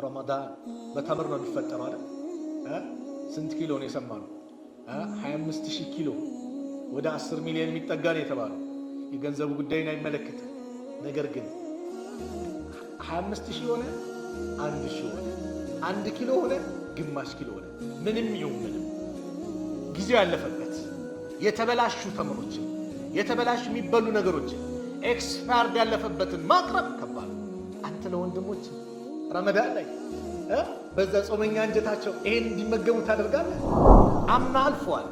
ረመዳን በተምር ነው የሚፈጠረው አይደል? ስንት ኪሎ ነው የሰማነው? 25000 ኪሎ ወደ 10 ሚሊዮን የሚጠጋ ነው የተባለው። የገንዘቡ ጉዳይን አይመለከትም። ነገር ግን 25000 ሆነ 1000 ሆነ 1 ኪሎ ሆነ ግማሽ ኪሎ ሆነ ምንም ይሁን ምንም ጊዜው ያለፈበት የተበላሹ ተምሮችን የተበላሹ የሚበሉ ነገሮችን ኤክስፓየርድ ያለፈበትን ማቅረብ ከባድ። አንተ ለወንድሞች ረመዳን ላይ በዛ ጾመኛ እንጀታቸው ይሄን እንዲመገቡ ታደርጋለህ? አምና አልፏል።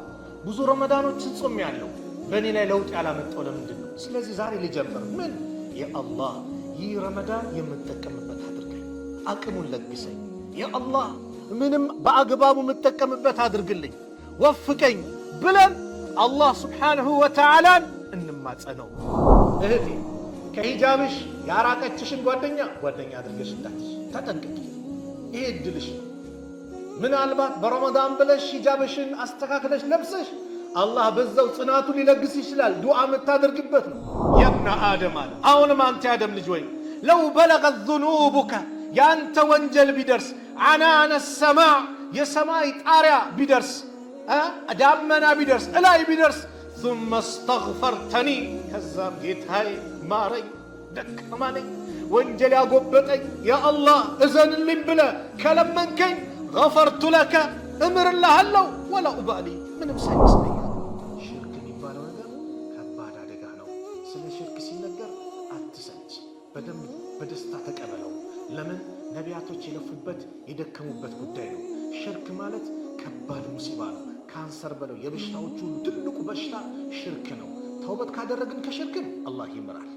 ብዙ ረመዳኖችን ጾም ያለው በእኔ ላይ ለውጥ ያላመጣው ለምንድን ነው? ስለዚህ ዛሬ ልጀምር። ምን የአላህ ይህ ረመዳን የምጠቀምበት አድርገኝ፣ አቅሙን ለግሰኝ። የአላህ ምንም በአግባቡ የምጠቀምበት አድርግልኝ፣ ወፍቀኝ ብለን አላህ ስብሓንሁ ወተዓላን እንማጸነው። እህቴ ከሂጃብሽ ያራቀችሽን ጓደኛ አድርገሽ እንዳትሽ ተጠንቅቂ። ይሄ እድልሽ ነው። ምናልባት በረመዳን ብለሽ ሂጃብሽን አስተካክለሽ ለብሰሽ አላህ በዛው ጽናቱ ሊለግስ ይችላል። ዱዓ የምታደርግበት ነው። የብነ አደም አለ። አሁንም አንተ ያደም ልጅ ወይ ለው በለገት ዙኑቡከ ያንተ ወንጀል ቢደርስ አናነ ሰማዕ የሰማይ ጣሪያ ቢደርስ ዳመና ቢደርስ እላይ ቢደርስ ثم استغفرتني ከዛም ጌታዬ ማረኝ ደካማ ነኝ ወንጀል ያጎበጠኝ ያ አላህ እዘንልኝ ብለህ ከለመንከኝ غفرت لك እምርልሃለሁ ወላ ኡባሊ ምንም ሳይመስለኝ። ሽርክ የሚባለው ነገር ከባድ አደጋ ነው። ስለ ሽርክ ሲነገር አትሰንች፣ በደንብ በደስታ ተቀበለው። ለምን ነቢያቶች የለፉበት የደከሙበት ጉዳይ ነው። ሽርክ ማለት ከባድ ሙሲባ ነው። ካንሰር በለው የበሽታዎቹ ሁሉ ትልቁ በሽታ ሽርክ ነው። ተውበት ካደረግን ከሽርክም አላህ ይምራል።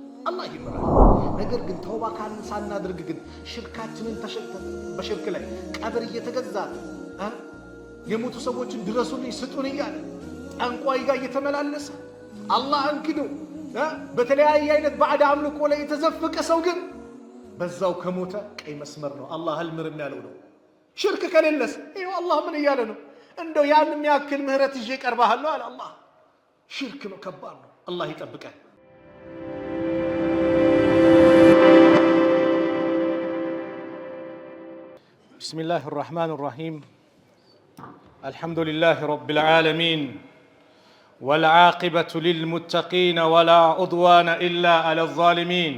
ነገር ግን ተውባ ሳናድርግ ግን ሽርካችንን ተሸክተን በሽርክ ላይ ቀብር እየተገዛ የሞቱ ሰዎችን ድረሱልኝ ስጡን እያለ ጠንቋይ ጋር እየተመላለሰ አላህን ክዶ በተለያየ አይነት ባዕድ አምልኮ ላይ የተዘፈቀ ሰው ግን በዛው ከሞተ ቀይ መስመር ነው። አላህ አልምርም ያለው ነው። ሽርክ ከሌለስ ይኸው አላህ ምን እያለ ነው? እንደው ያንም ያክል ምህረት ይዤ ቀርባለሁ አለ አላህ። ሽርክ ነው፣ ከባድ ነው። አላህ ይጠብቀን። ቢስሚላሂ ራህማኒ ራሂም الحمد لله رب العالمين والعاقبة للمتقين ولا عدوان إلا على الظالمين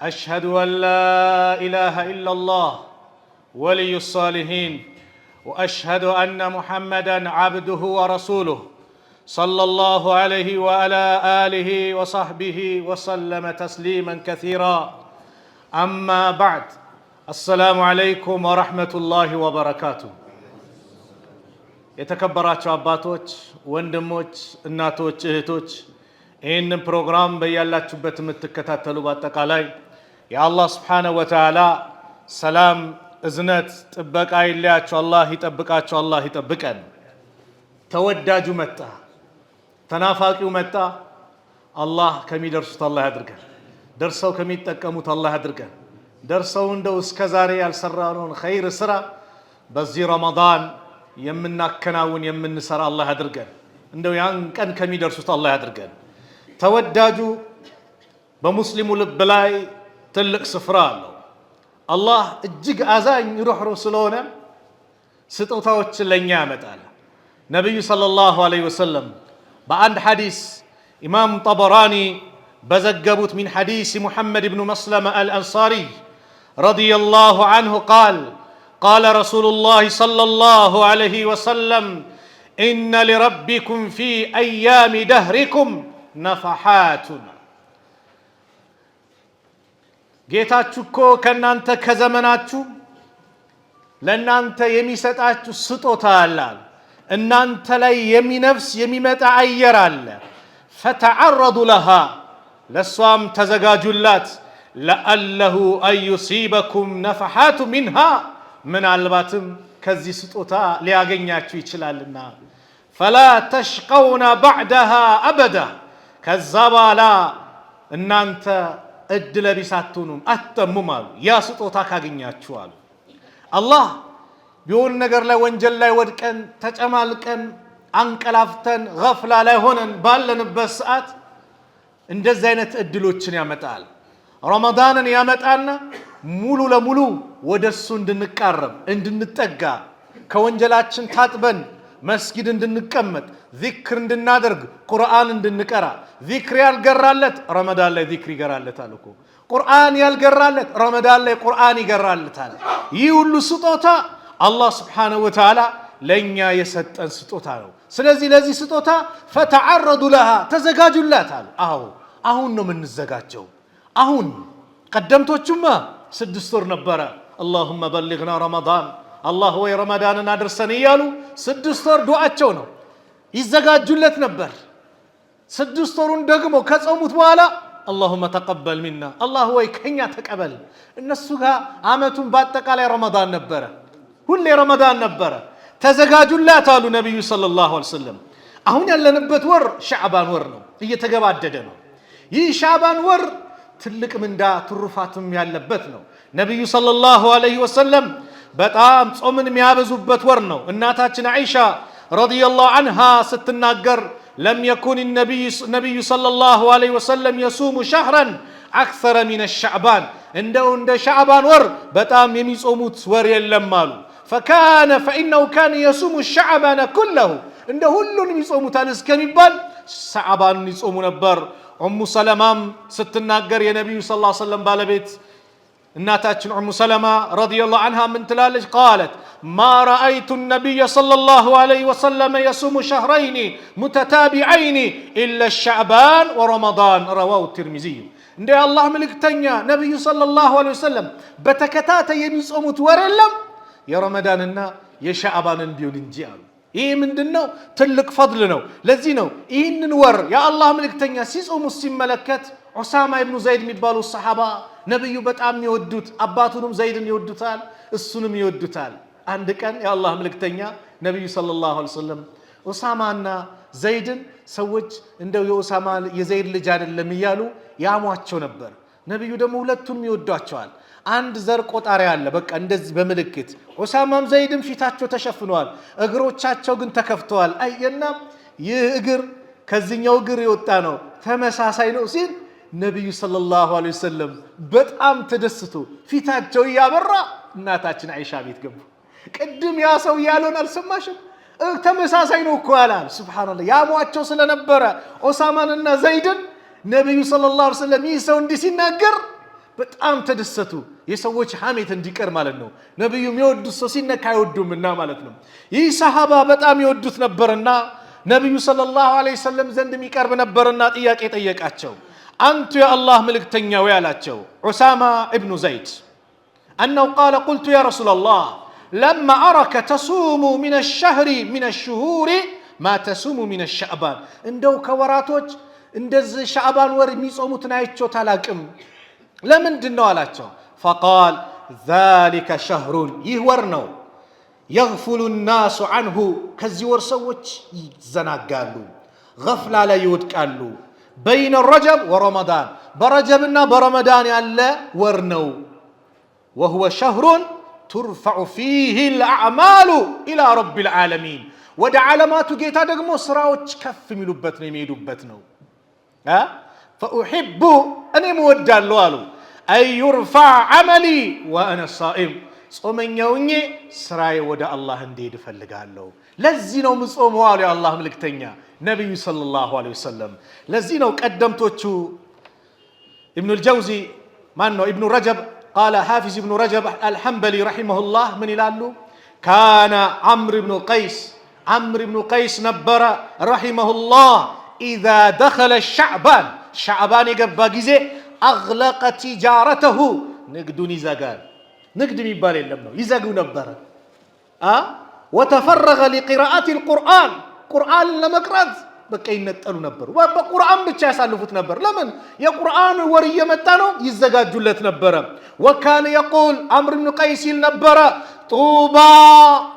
أشهد أن لا إله إلا الله ولي الصالحين وأشهد أن محمدًا عبده ورسوله صلى الله عليه وعلى آله وصحبه وسلم تسليما كثيرا أما بعد السلام عليكم ورحمة الله وبركاته የተከበራችሁ አባቶች፣ ወንድሞች፣ እናቶች፣ እህቶች ይህንን ፕሮግራም በያላችሁበት የምትከታተሉ በአጠቃላይ የአላህ ስብሓነሁ ወተዓላ ሰላም፣ እዝነት፣ ጥበቃ ይለያችሁ። አላህ ይጠብቃችሁ፣ አላህ ይጠብቀን። ተወዳጁ መጣ፣ ተናፋቂው መጣ። አላህ ከሚደርሱት አላህ ያድርገን። ደርሰው ከሚጠቀሙት አላህ ያድርገን። ደርሰው እንደው እስከ ዛሬ ያልሰራነውን ኸይር ስራ በዚህ ረመዳን የምናከናውን የምንሰራ አላህ ያድርገን። እንደው ያን ቀን ከሚደርሱት አላህ ያድርገን። ተወዳጁ በሙስሊሙ ልብ ላይ ትልቅ ስፍራ አለው። አላህ እጅግ አዛኝ ሩህሩህ ስለሆነ ስጦታዎችን ለኛ ያመጣል። ነብዩ ሰለላሁ ዐለይሂ ወሰለም በአንድ ሐዲስ ኢማም ጠበራኒ በዘገቡት ሚን ሐዲስ ሙሐመድ ብኑ መስለመ አልአንሳሪ ረዲየላሁ ዐንሁ قال رسول الله صلى الله عليه وسلم إن لربكم في أيام دهركم نفحات ጌታችሁ እኮ ከእናንተ ከዘመናችሁ ለእናንተ የሚሰጣችሁ ስጦታ አለ። እናንተ ላይ የሚነፍስ የሚመጣ አየር አለ። ፈተዓረዱ ለሃ ለሷም ተዘጋጁላት። ለአለሁ አን ዩሲበኩም ነፈሓቱ ሚንሃ ምናልባትም ከዚህ ስጦታ ሊያገኛችሁ ይችላልና። ፈላ ተሽቀውና ባዕደሃ አበዳ ከዛ በኋላ እናንተ እድለ ቢስ አትሆኑም፣ አትጠሙም አሉ። ያ ስጦታ ካገኛችሁ አሉ። አላህ ቢሆን ነገር ላይ ወንጀል ላይ ወድቀን ተጨማልቀን አንቀላፍተን ገፍላ ላይ ሆነን ባለንበት ሰዓት እንደዚህ አይነት እድሎችን ያመጣል። ረመዳንን ያመጣና ሙሉ ለሙሉ ወደሱ እንድንቃረብ እንድንጠጋ ከወንጀላችን ታጥበን መስጊድ እንድንቀመጥ ዚክር እንድናደርግ ቁርአን እንድንቀራ ዚክር ያልገራለት ረመዳን ላይ ዚክር ይገራለታል እኮ ቁርአን ያልገራለት ረመዳን ላይ ቁርአን ይገራለታል ይህ ሁሉ ስጦታ አላህ Subhanahu Wa Ta'ala ለኛ የሰጠን ስጦታ ነው ስለዚህ ለዚህ ስጦታ فتعرضوا لها ተዘጋጁላታል አሁን ነው የምንዘጋጀው አሁን ቀደምቶቹማ 6 ወር ነበረ اللهم بلغنا رمضان الله ወይ ረመዳንን አድርሰን ይያሉ 6 ወር ዱዓቸው ነው ይዘጋጁለት ነበር 6 ወሩን ደግሞ ከጾሙት በኋላ اللهم تقبل منا الله ወይ ከኛ ተቀበል እነሱ ጋር አመቱን በአጠቃላይ ረመዳን ነበረ ሁሌ ረመዳን ነበረ ተዘጋጁላት አሉ ነብዩ ሰለላሁ ዐለይሂ ወሰለም አሁን ያለንበት ወር ሻዕባን ወር ነው እየተገባደደ ነው ይህ ሻዕባን ወር ትልቅ ምንዳ ትሩፋትም ያለበት ነው ነብዩ ሰለላሁ ዐለይሂ ወሰለም በጣም ጾምን የሚያበዙበት ወር ነው እናታችን አይሻ ረዲየላሁ ዐንሃ ስትናገር لم يكن النبي صلى الله عليه وسلم يصوم شهرا اكثر من الشعبان عند شعبان ور በጣም የሚጾሙት ወር የለም አሉ فانه كان يصوم الشعبان كله እንደ ሁሉንም ይጾሙታል እስከሚባል ሻዕባንን ይጾሙ ነበር ኡሙ ሰለማም ስትናገር የነብዩ ሰለላሁ ዐለይሂ ወሰለም ባለቤት እናታችን ኡሙ ሰለማ ረዲየላሁ ዐንሃ ምን ትላለች قالت ما رايت النبي صلى الله عليه وسلم يصوم شهرين متتابعين الا الشعبان ورمضان رواه الترمذي እንደ አላህ መልእክተኛ ነብዩ ሰለላሁ ዐለይሂ ወሰለም በተከታታይ የሚጾሙት ወር የለም የረመዳንና የሻዕባንን ቢሆን እንጂ አሉ ይሄ ምንድነው ትልቅ ፈድል ነው ለዚህ ነው ይህንን ወር የአላህ መልእክተኛ ሲጾሙ ሲመለከት ዑሳማ ኢብኑ ዘይድ የሚባሉ ሰሃባ ነብዩ በጣም ይወዱት አባቱንም ዘይድን ይወዱታል እሱንም ይወዱታል አንድ ቀን የአላህ መልእክተኛ ነብዩ ሰለላሁ ዐለይሂ ወሰለም ዑሳማና ዘይድን ሰዎች እንደው የዑሳማ የዘይድ ልጅ አይደለም ይያሉ ያሟቸው ነበር ነብዩ ደግሞ ሁለቱንም ይወዷቸዋል አንድ ዘር ቆጣሪ አለ በቃ እንደዚህ በመልእክት ዑሳማም ዘይድም ፊታቸው ተሸፍነዋል እግሮቻቸው ግን ተከፍተዋል አየና ይህ እግር ከዚህኛው እግር የወጣ ነው ተመሳሳይ ነው ሲል ነብዩ ሰለላሁ ዐለይሂ ወሰለም በጣም ተደስቶ ፊታቸው ያበራ እናታችን አይሻ ቤት ገቡ ቅድም ያ ሰው ያለውን አልሰማሽም ተመሳሳይ ነው እኮ አላል ሱብሃንአላህ ያሟቸው ስለነበረ ዑሳማንና ዘይድን ነብዩ ሰለላሁ ዐለይሂ ወሰለም ይህ ሰው እንዲህ ሲናገር በጣም ተደሰቱ የሰዎች ሐሜት እንዲቀር ማለት ነው ነብዩ የሚወዱት ሰው ሲነካ አይወዱምና ማለት ነው ይህ ሰሃባ በጣም ይወዱት ነበርና ነብዩ ሰለላሁ ዐለይሂ ወሰለም ዘንድ የሚቀርብ ነበርና ጥያቄ ጠየቃቸው አንተ የአላህ መልእክተኛ ወይ አላቸው ዑሳማ ኢብኑ ዘይድ انه قال قلت يا رسول الله لما أراك تصوم من الشهر من الشهور ما تصوم من الشعبان እንደው ከወራቶች እንደዚህ ሻዕባን ወር የሚጾሙትን አይቼው ታላቅም ለምንድነው አላቸው فقال ذلك شهر ይህ ወር ነው يغفل الناس عنه ከዚህ ወር ሰዎች ይዘናጋሉ غفላ ላይ ይወድቃሉ بين الرجب ورمضان برجبنا برمضان ያለ ወር ነው وهو شهر ترفع فيه الأعمال إلى رب العالمين ወደ ዓለማቱ ጌታ ደግሞ ስራዎች ከፍ የሚሉበት ነው የሚሄዱበት ነው فأحب أن مودالو አሉ أن يرفع عملي وأنا صائم ጾመኛውኝ ስራዬ ወደ አላህ እንዲሄድ ፈልጋለሁ ለዚህ ነው ምጾመው አሉ የአላህ መልእክተኛ ነብዩ ሰለላሁ ዐለይሂ ወሰለም ለዚህ ነው ቀደምቶቹ ኢብኑ الجوزي ማን ነው ኢብኑ ረጀብ قال حافظ ابن رجب الحنبلي رحمه الله من يلالو كان عمرو بن قيس نبر رحمه الله إذا دخل شعبان يقبا جزي أغلق تجارته نقدون يزاقال نقد ميبال اللمنو يزاقو نبر وتفرغ لقراءة القرآن قرآن لما قرأت በቀይ ነጠሉ ነበር በቁርአን ብቻ ያሳልፉት ነበር ለምን የቁርአን ወር እየመጣነው ይዘጋጁለት ነበር وكان يقول عمرو بن قيس ነበር طوبى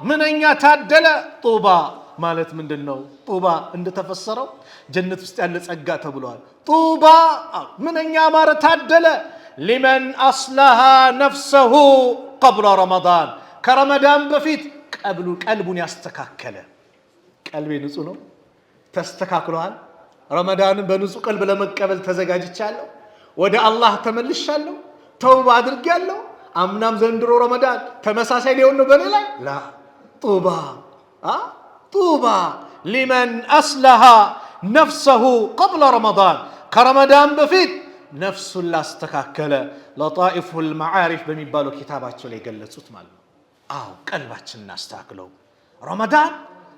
ምንኛ ታደለ طوبى ማለት ምንድነው طوبى እንደተፈሰረው ጀነት ውስጥ ያለ ጸጋ ተብሏል طوبى ምንኛ ማረ ታደለ لمن اصلها نفسه قبل رمضان ከረመዳን በፊት ቀልቡን ያስተካከለ ቀልቤ ንጹህ ነው ተስተካክሏል ረመዳንን በንጹህ ቀልብ ለመቀበል ተዘጋጅቻለሁ ወደ አላህ ተመልሻለሁ ተውባ አድርጌያለሁ አምናም ዘንድሮ ረመዳን ተመሳሳይ ሊሆን ነው በኔ ላይ ላ ጡባ ሊመን አስለሃ ነፍሰሁ ቀብለ ረመዳን ከረመዳን በፊት ነፍሱን ላስተካከለ ለጣኢፉል መዓሪፍ በሚባለው ኪታባቸው ላይ ገለጹት ማለት ነው። አዎ ቀልባችንን እናስተካክለው። ረመዳን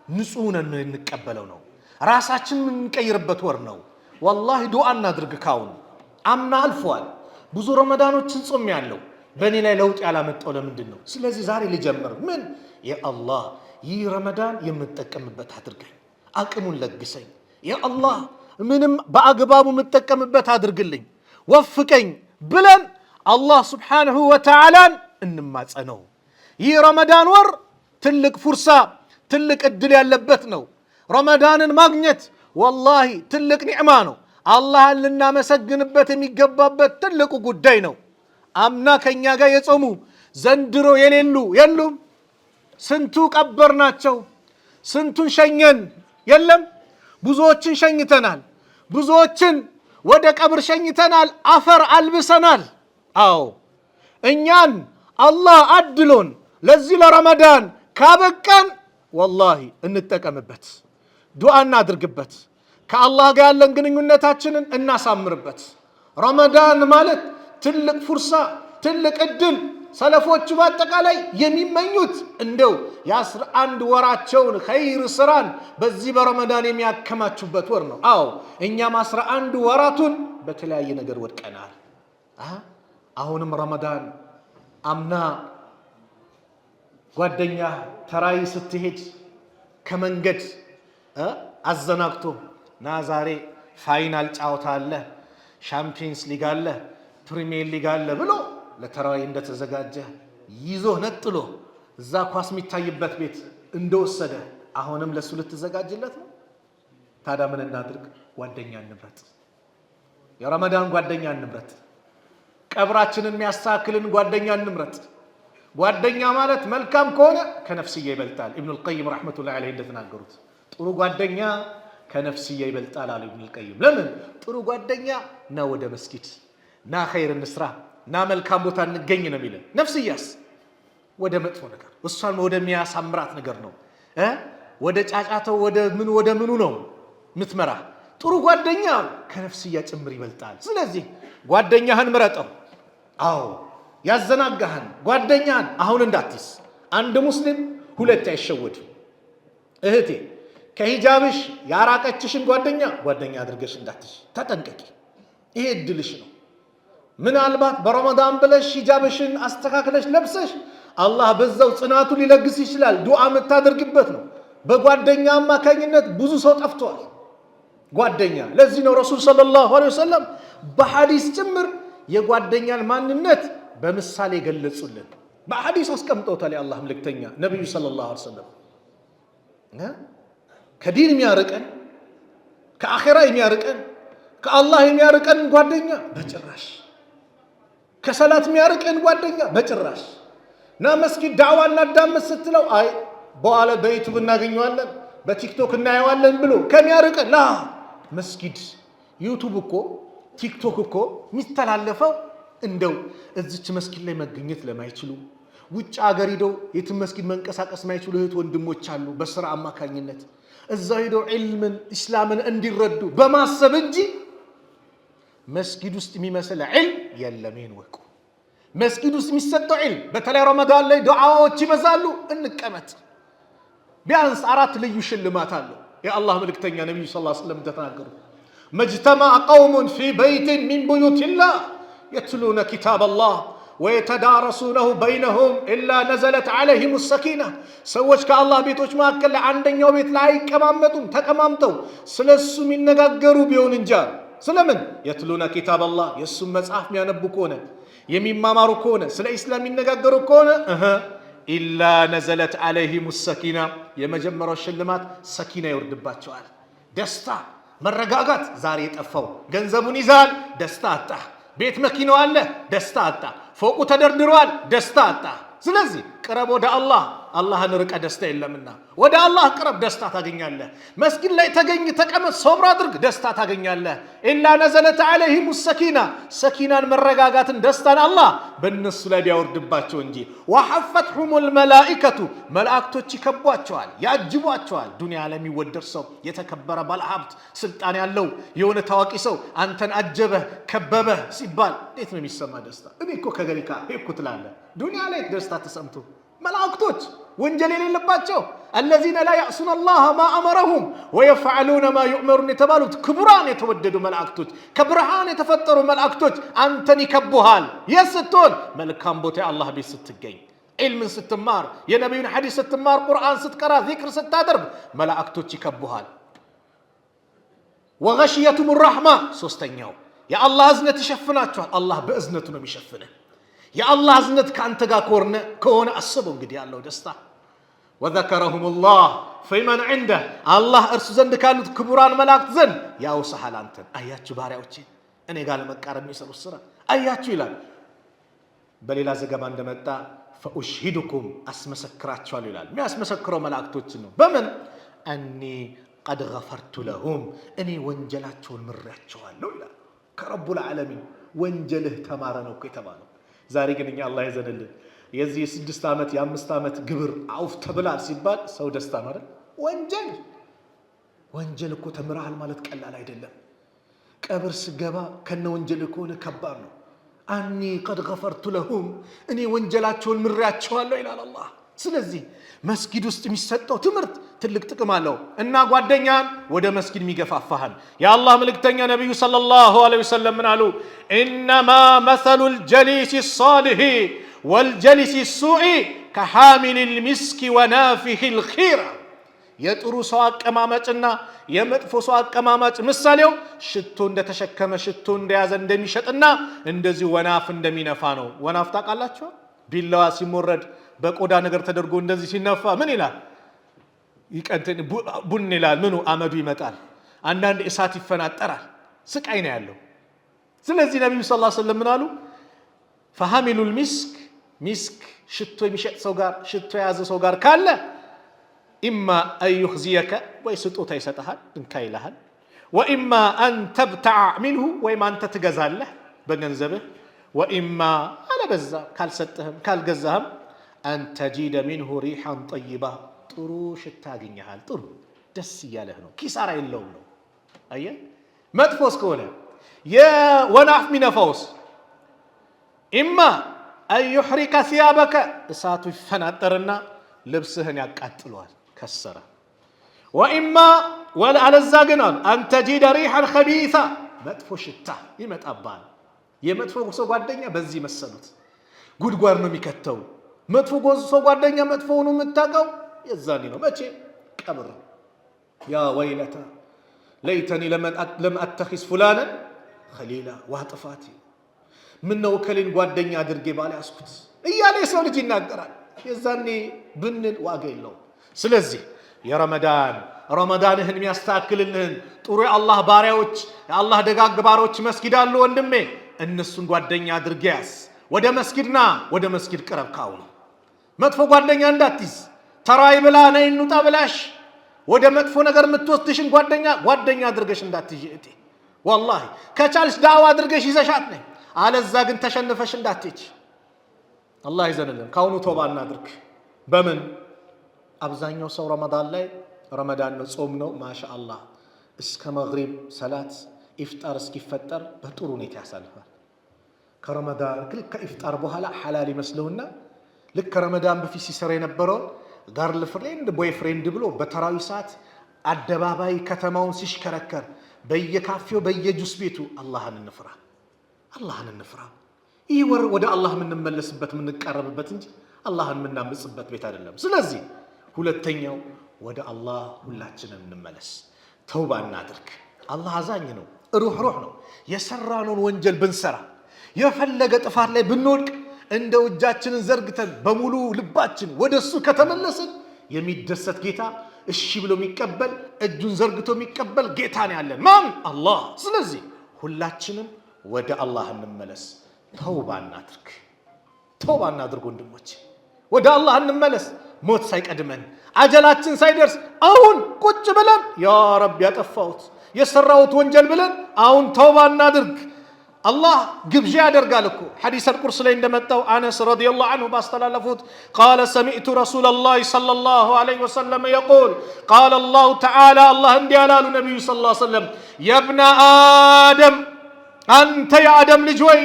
ንጹህ ነን እንቀበለው ነው። ራሳችን የምንቀይርበት ወር ነው። ወላሂ ዱዓ እናድርግ። ካሁን አምና አልፏል። ብዙ ረመዳኖችን ጾም ያለው በእኔ ላይ ለውጥ ያላመጣው ለምንድን ነው? ስለዚህ ዛሬ ልጀምር። ምን የአላህ ይህ ረመዳን የምጠቀምበት አድርገኝ፣ አቅሙን ለግሰኝ። የአላህ ምንም በአግባቡ የምጠቀምበት አድርግልኝ፣ ወፍቀኝ ብለን አላህ ስብሓንሁ ወተዓላን እንማጸነው። ይህ ረመዳን ወር ትልቅ ፉርሳ ትልቅ እድል ያለበት ነው። ረመዳንን ማግኘት ወላሂ ትልቅ ኒዕማ ነው። አላህን ልናመሰግንበት የሚገባበት ትልቁ ጉዳይ ነው። አምና ከኛ ጋር የጾሙ ዘንድሮ የሌሉ የሉም። ስንቱ ቀበርናቸው፣ ስንቱን ሸኘን። የለም ብዙዎችን ሸኝተናል፣ ብዙዎችን ወደ ቀብር ሸኝተናል፣ አፈር አልብሰናል። አዎ እኛን አላህ አድሎን ለዚህ ለረመዳን ካበቃን ወላሂ እንጠቀምበት፣ ዱዓ እናድርግበት፣ ከአላህ ጋር ያለን ግንኙነታችንን እናሳምርበት። ረመዳን ማለት ትልቅ ፉርሳ ትልቅ እድል ሰለፎቹ በአጠቃላይ የሚመኙት እንደው የ11 ወራቸውን ኸይር ስራን በዚህ በረመዳን የሚያከማቹበት ወር ነው። አዎ እኛም 11 ወራቱን በተለያየ ነገር ወድቀናል። አሁንም ረመዳን አምና ጓደኛ ተራይ ስትሄድ ከመንገድ አዘናግቶ ና ዛሬ ፋይናል ጫወታ አለ፣ ሻምፒየንስ ሊግ አለ፣ ፕሪሚየር ሊግ አለ ብሎ ለተራዊ እንደተዘጋጀ ይዞ ነጥሎ እዛ ኳስ የሚታይበት ቤት እንደወሰደ አሁንም ለሱ ልትዘጋጅለት ነው። ታዲያ ምን እናድርግ? ጓደኛ እንምረጥ፣ የረመዳን ጓደኛ እንምረጥ፣ ቀብራችንን የሚያስተካክልን ጓደኛ እንምረጥ። ጓደኛ ማለት መልካም ከሆነ ከነፍስያ ይበልጣል። ኢብኑል ቀይም ረሕመቱላሂ ዐለይሂ እንደተናገሩት ጥሩ ጓደኛ ከነፍስያ ይበልጣል አለ ኢብኑል ቀይም። ለምን? ጥሩ ጓደኛ ና ወደ መስጊድ ና ኸይር እንስራ ና መልካም ቦታ እንገኝ ነው የሚለን። ነፍስያስ ወደ መጥፎ ነገር እሷን ወደሚያሳምራት ነገር ነው፣ ወደ ጫጫተው ወደ ምኑ ነው ምትመራ። ጥሩ ጓደኛ ከነፍስያ ጭምር ይበልጣል። ስለዚህ ጓደኛህን ምረጠው። አዎ ያዘናጋህን ጓደኛህን አሁን እንዳትይዝ። አንድ ሙስሊም ሁለት አይሸወድም። እህቴ ከሂጃብሽ ያራቀችሽን ጓደኛ አድርገሽ እንዳትይዝ፣ ተጠንቀቂ። ይሄ እድልሽ ነው። ምናልባት በረመዳን ብለሽ ሂጃብሽን አስተካክለሽ ለብሰሽ አላህ በዛው ጽናቱ ሊለግስ ይችላል። ዱዓ የምታደርግበት ነው። በጓደኛ አማካኝነት ብዙ ሰው ጠፍቷል። ጓደኛ ለዚህ ነው ረሱል ሰለላሁ ዐለይሂ ወሰለም በሐዲስ ጭምር የጓደኛን ማንነት በምሳሌ ገለጹልን። በሐዲስ አስቀምጠውታል። የአላህ መልእክተኛ ነብዩ ሰለላሁ ዐለይሂ ወሰለም ከዲን የሚያርቀን ከአኺራ የሚያርቀን ከአላህ የሚያርቀን ጓደኛ በጭራሽ፣ ከሰላት የሚያርቀን ጓደኛ በጭራሽ። ና መስጊድ ዳዕዋ እናዳምጥ ስትለው አይ በኋላ በዩቲዩብ እናገኘዋለን በቲክቶክ እናየዋለን ብሎ ከሚያርቀን ላ መስጊድ ዩቲዩብ እኮ ቲክቶክ እኮ የሚስተላለፈው እንደው እዚች መስጊድ ላይ መገኘት ለማይችሉ ውጭ ሀገር ሄደው የትም መስጊድ መንቀሳቀስ ማይችሉ እህት ወንድሞች አሉ። በስራ አማካኝነት እዛው ሄደው ዒልምን ኢስላምን እንዲረዱ በማሰብ እንጂ መስጊድ ውስጥ የሚመስል ዒልም የለም። ይሄን ወቁ። መስጊድ ውስጥ የሚሰጠው ዒልም በተለይ ረመዳን ላይ ዱዓዎች ይበዛሉ። እንቀመጥ። ቢያንስ 4 ልዩ ሽልማት አለው። የአላህ መልእክተኛ ነብዩ ሰለላሁ ዐለይሂ ወሰለም ተናገሩ። መጅተመዐ ቀውሙን ፊ በይቲን ሚን ቡዩቲላህ የትሉነ ኪታበላህ ወየተዳረሱነሁ በይነሁም ኢላ ነዘለት ዐለይሂሙ ሰኪና። ሰዎች ከአላህ ቤቶች መካከል አንደኛው ቤት ላይ አይቀማመጡም። ተቀማምጠው ስለሱ የሚነጋገሩ ቢሆን እንጂ ስለምን? የትሉነ ኪታበላህ የእሱም መጽሐፍ የሚያነቡ ከሆነ የሚማማሩ ከሆነ ስለ ኢስላም የሚነጋገሩ ከሆነ ኢላ ነዘለት ዐለይሂሙ ሰኪና፣ የመጀመሪያው ሽልማት ሰኪና ይወርድባቸዋል። ደስታ መረጋጋት ዛሬ የጠፋው። ገንዘቡን ይዛል፣ ደስታ አጣ። ቤት መኪናው አለ፣ ደስታ አጣ። ፎቁ ተደርድሯል፣ ደስታ አጣ። ስለዚህ ቅረብ ወደ አላህ አላህን ርቀ ደስታ የለምና ወደ አላህ ቅረብ ደስታ ታገኛለህ መስጊድ ላይ ተገኝ ተቀመጥ ሶብር አድርግ ደስታ ታገኛለህ ኢላ ነዘለት عليهم السكينة ሰኪናን መረጋጋትን ደስታን አላህ በእነሱ ላይ ቢያወርድባቸው እንጂ وحفتهم الملائكة መላእክቶች ይከቧቸዋል ያጅቧቸዋል ዱንያ ላይ የሚወደድ ሰው የተከበረ ባለሀብት ስልጣን ያለው የሆነ ታዋቂ ሰው አንተን አጀበህ ከበበህ ሲባል እንዴት ነው የሚሰማ ደስታ እኔ እኮ ከገሪካ ሄድኩ ትላለህ ዱንያ ላይ ደስታ ተሰምቶ መላእክቶች ወንጀል የሌለባቸው الذين لا يعصون الله ما امرهم ويفعلون ما يؤمرون የተባሉት ክቡራን የተወደዱ መላእክቶች ከብርሃን የተፈጠሩ መላእክቶች አንተን ይከቡሃል የስትሆን መልካም ቦታ አላህ ቤት ስትገኝ ዒልምን ስትማር የነብዩን ሐዲስ ስትማር ቁርአን ስትቀራ ዚክር ስታደርግ መላእክቶች ይከቡሃል وغشيتهم الرحمة ሶስተኛው የአላህ እዝነት ይሸፍናቸዋል አላህ በእዝነቱ ነው የሚሸፍነው የአላህ እዝነት ካንተ ጋር ከሆነ አስበው እንግዲህ ያለው ደስታ وذكرهم الله فيمن عنده الله እርሱ ዘንድ ካሉት ክቡራን መላእክት ዘንድ ያውሳሃል አንተን አያችሁ ባሪያዎቼ እኔ ጋር ለመቃረብ የሚሰሩት ስራ አያችሁ ይላል በሌላ ዘገባ እንደመጣ فأشهدكم አስመሰክራቸዋለሁ ይላል የሚያስመሰክረው መላእክቶችን ነው በምን አኒ قد غفرت لهم እኔ ወንጀላቸውን ምሬያቸዋለሁ ይላል ከረቡል ዓለሚን ወንጀልህ ተማረ ነው እኮ የተባለው ዛሬ ግን እኛ አላህ ይዘንልን የዚህ 6 ዓመት የ5 ዓመት ግብር አውፍ ተብላል ሲባል ሰው ደስታ ነው አይደል ወንጀል እኮ ተምራሃል ማለት ቀላል አይደለም ቀብር ስገባ ከነ ወንጀል ከሆነ ከባድ ነው አኒ قد غفرت لهم እኔ ወንጀላቸውን ምሬያቸዋለሁ ይላል አላህ ስለዚህ መስጊድ ውስጥ የሚሰጠው ትምህርት ትልቅ ጥቅም አለው እና ጓደኛን ወደ መስጊድ የሚገፋፋሃል የአላህ መልእክተኛ ነብዩ ሰለላሁ ዐለይሂ ወሰለም ምን አሉ انما مثل الجليس الصالح والجليس السوء كحامل المسك ونافخ الخير የጥሩ ሰው አቀማመጥና የመጥፎ ሰው አቀማመጥ ምሳሌው ሽቶ እንደተሸከመ ሽቶ እንደያዘ እንደሚሸጥና እንደዚህ ወናፍ እንደሚነፋ ነው ወናፍ ታውቃላችሁ ቢላዋ ሲሞረድ በቆዳ ነገር ተደርጎ እንደዚህ ሲነፋ ምን ይላል ይቀንተን ቡን ይላል ምኑ አመዱ ይመጣል አንዳንድ እሳት ይፈናጠራል ስቃይ ነው ያለው ስለዚህ ነብዩ ሰለላሁ ዐለይሂ ወሰለም ምን አሉ فحامل المسك مسك ሽቶ የሚሸጥ ሰው ጋር ሽቶ የያዘ ሰው ጋር ካለ إما أن يخزيك ويسطوت يسطحال انكا يلهال وإما أن تبتع منه وإما أن تتغزاله بغنزبه وإما على بزا كال ستهم كال غزهم أن تجد منه ريحا طيبة ጥሩ ሽታ ያገኛል ጥሩ ደስ ያለህ ነው ኪሳራ የለውም ነው አየ መጥፎስ ከሆነ የወናፍ ሚነፋውስ إما أن يحرق ثيابك እሳቱ ይፈናጠርና ልብስህን ያቃጥለዋል كسره وإما ولا على الزاجنان أن تجد ريحا خبيثة مدفو شتاء يمتقبال يمدفو سو ጓደኛ በዚህ መሰሉት ጉድጓድ ነው የሚከተው መጥፎ ሰው ጓደኛ መጥፎ ነው የምታቀው የዛኔ ነው መቼ ቀብር يا ويلتا ليتني لم اتخذ فلانا خليلا واطفاتي من ነው ከሊን ጓደኛ አድርጌ ባላስኩት እያለ ሰው ልጅ ይናገራል የዛኔ ብንል ዋጋ የለው ስለዚህ ረመዳንህን የሚያስተካክልልህን ጥሩ የአላህ ባሪያዎች የአላህ ደጋግ ባሮች መስጊድ አሉ ወንድሜ እነሱን ጓደኛ አድርገያስ ወደ መስጊድና ወደ መስጊድ ቅረብ ካውኑ መጥፎ ጓደኛ እንዳትይዝ ተራይ ብላ ነይ እንውጣ ብላሽ ወደ መጥፎ ነገር የምትወስድሽን ጓደኛ አድርገሽ እንዳትይጂ እቴ والله ከቻልሽ ዳዋ አድርገሽ ይዘሻት ነይ አለዛ ግን ተሸንፈሽ እንዳትይጂ አላህ ይዘንልን ካውኑ ተውባ እናድርግ በምን አብዛኛው ሰው ረመዳን ነው ጾም ነው ማሻአላህ እስከ መግሪብ ሰላት ኢፍጣር እስኪፈጠር በጥሩ ሁኔታ ያሳልፋል ከረመዳን ከኢፍጣር በኋላ ሐላል ይመስለውና ልክ ረመዳን በፊት ሲሰራ የነበረው ጋርል ፍሬንድ ቦይ ፍሬንድ ብሎ በተራዊ ሰዓት አደባባይ ከተማውን ሲሽከረከር በየካፌው በየጁስ ቤቱ አላህን እንፍራ ይህ ወር ወደ አላህ የምንመለስበት የምንቀርብበት እንጂ አላህን የምናምጽበት ቤት አይደለም ስለዚህ ሁለተኛው ወደ አላህ ሁላችንም እንመለስ ተውባ እናድርግ አላህ አዛኝ ነው ሩህ ነው የሰራነውን ወንጀል ብንሰራ የፈለገ ጥፋት ላይ ብንወድቅ እንደው እጃችንን ዘርግተን በሙሉ ልባችን ወደሱ ከተመለስን የሚደሰት ጌታ እሺ ብሎ የሚቀበል እጁን ዘርግቶ የሚቀበል ጌታ ነው ያለን ማን አላህ ስለዚህ ሁላችንም ወደ አላህ እንመለስ ተውባ እናድርግ ወንድሞቼ ወደ አላህ እንመለስ። ሞት ሳይቀድመን አጀላችን ሳይደርስ አሁን ቁጭ ብለን ያ ረብ ያጠፋሁት የሰራሁት ወንጀል ብለን አሁን ተውባ እናድርግ። አላህ ግብዣ ያደርጋል እኮ ሐዲስ አልቁርስ ላይ እንደመጣው አነስ ረዲየላሁ ዐንሁ ባስተላለፉት ቃለ ሰሚዕቱ ረሱለላሂ ሰለላሁ ዐለይሂ ወሰለም የቁል ቃለ አላሁ ተዓላ አላህ እንዲህ አላሉ ነቢዩ ሰለላሁ ዐለይሂ ወሰለም የብነ አደም አንተ የአደም ልጅ ወይ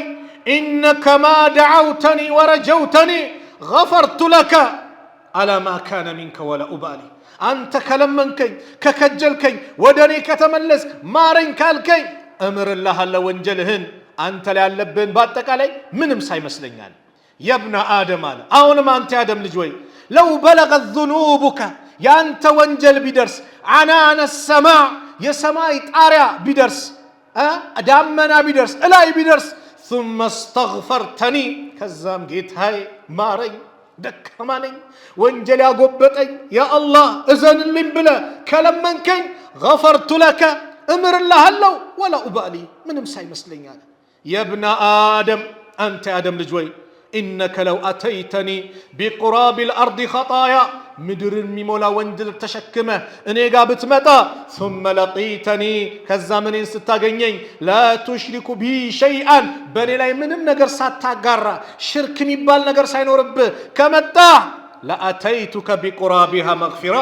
ኢነከ ማ ደዐውተኒ ወረጀውተኒ ገፈርቱ ለከ አላ ማ ካነ ሚንከ ወላ ኡባሊ አንተ ከለመንከኝ ከከጀልከኝ ወደ እኔ ከተመለስ ማረኝ ካልከኝ እምርልሃለሁ ወንጀልህን አንተ ላይ ያለብህን በአጠቃላይ ምንም ሳይመስለኛል። የብነ አደም አለ አሁንም አንተ የአደም ልጅ ወይ ለው በለገት ዙኑቡከ ያንተ ወንጀል ቢደርስ አናነ ሰማዕ የሰማይ ጣሪያ ቢደርስ ዳመና ቢደርስ እላይ ቢደርስ ثم استغفرتني ከዛም ጌታዬ ማረኝ ደካማ ነኝ ወንጀል ያጎበጠኝ ያ አላህ እዘንልኝ ብለህ ከለመንከኝ ገፈርቱ ለከ እምርልሃለሁ ወላ ኡባሊ ምንም ሳይመስለኛል። የብነ አደም አንተ የአደም ልጅ ወይ ኢነከ ለው አተይተኒ ቢቁራቢ ልአርድ ኸጣያ ምድርን የሚሞላ ወንጀል ተሸክመ እኔ ጋር ብትመጣ ثم ለቂተኒ ከዛም እኔን ስታገኘኝ ላ ቱሽሪኩ ቢ ሸይአን በእኔ ላይ ምንም ነገር ሳታጋራ ሽርክ የሚባል ነገር ሳይኖርብህ ከመጣ ለአተይቱከ ቢቁራቢሃ መግፊራ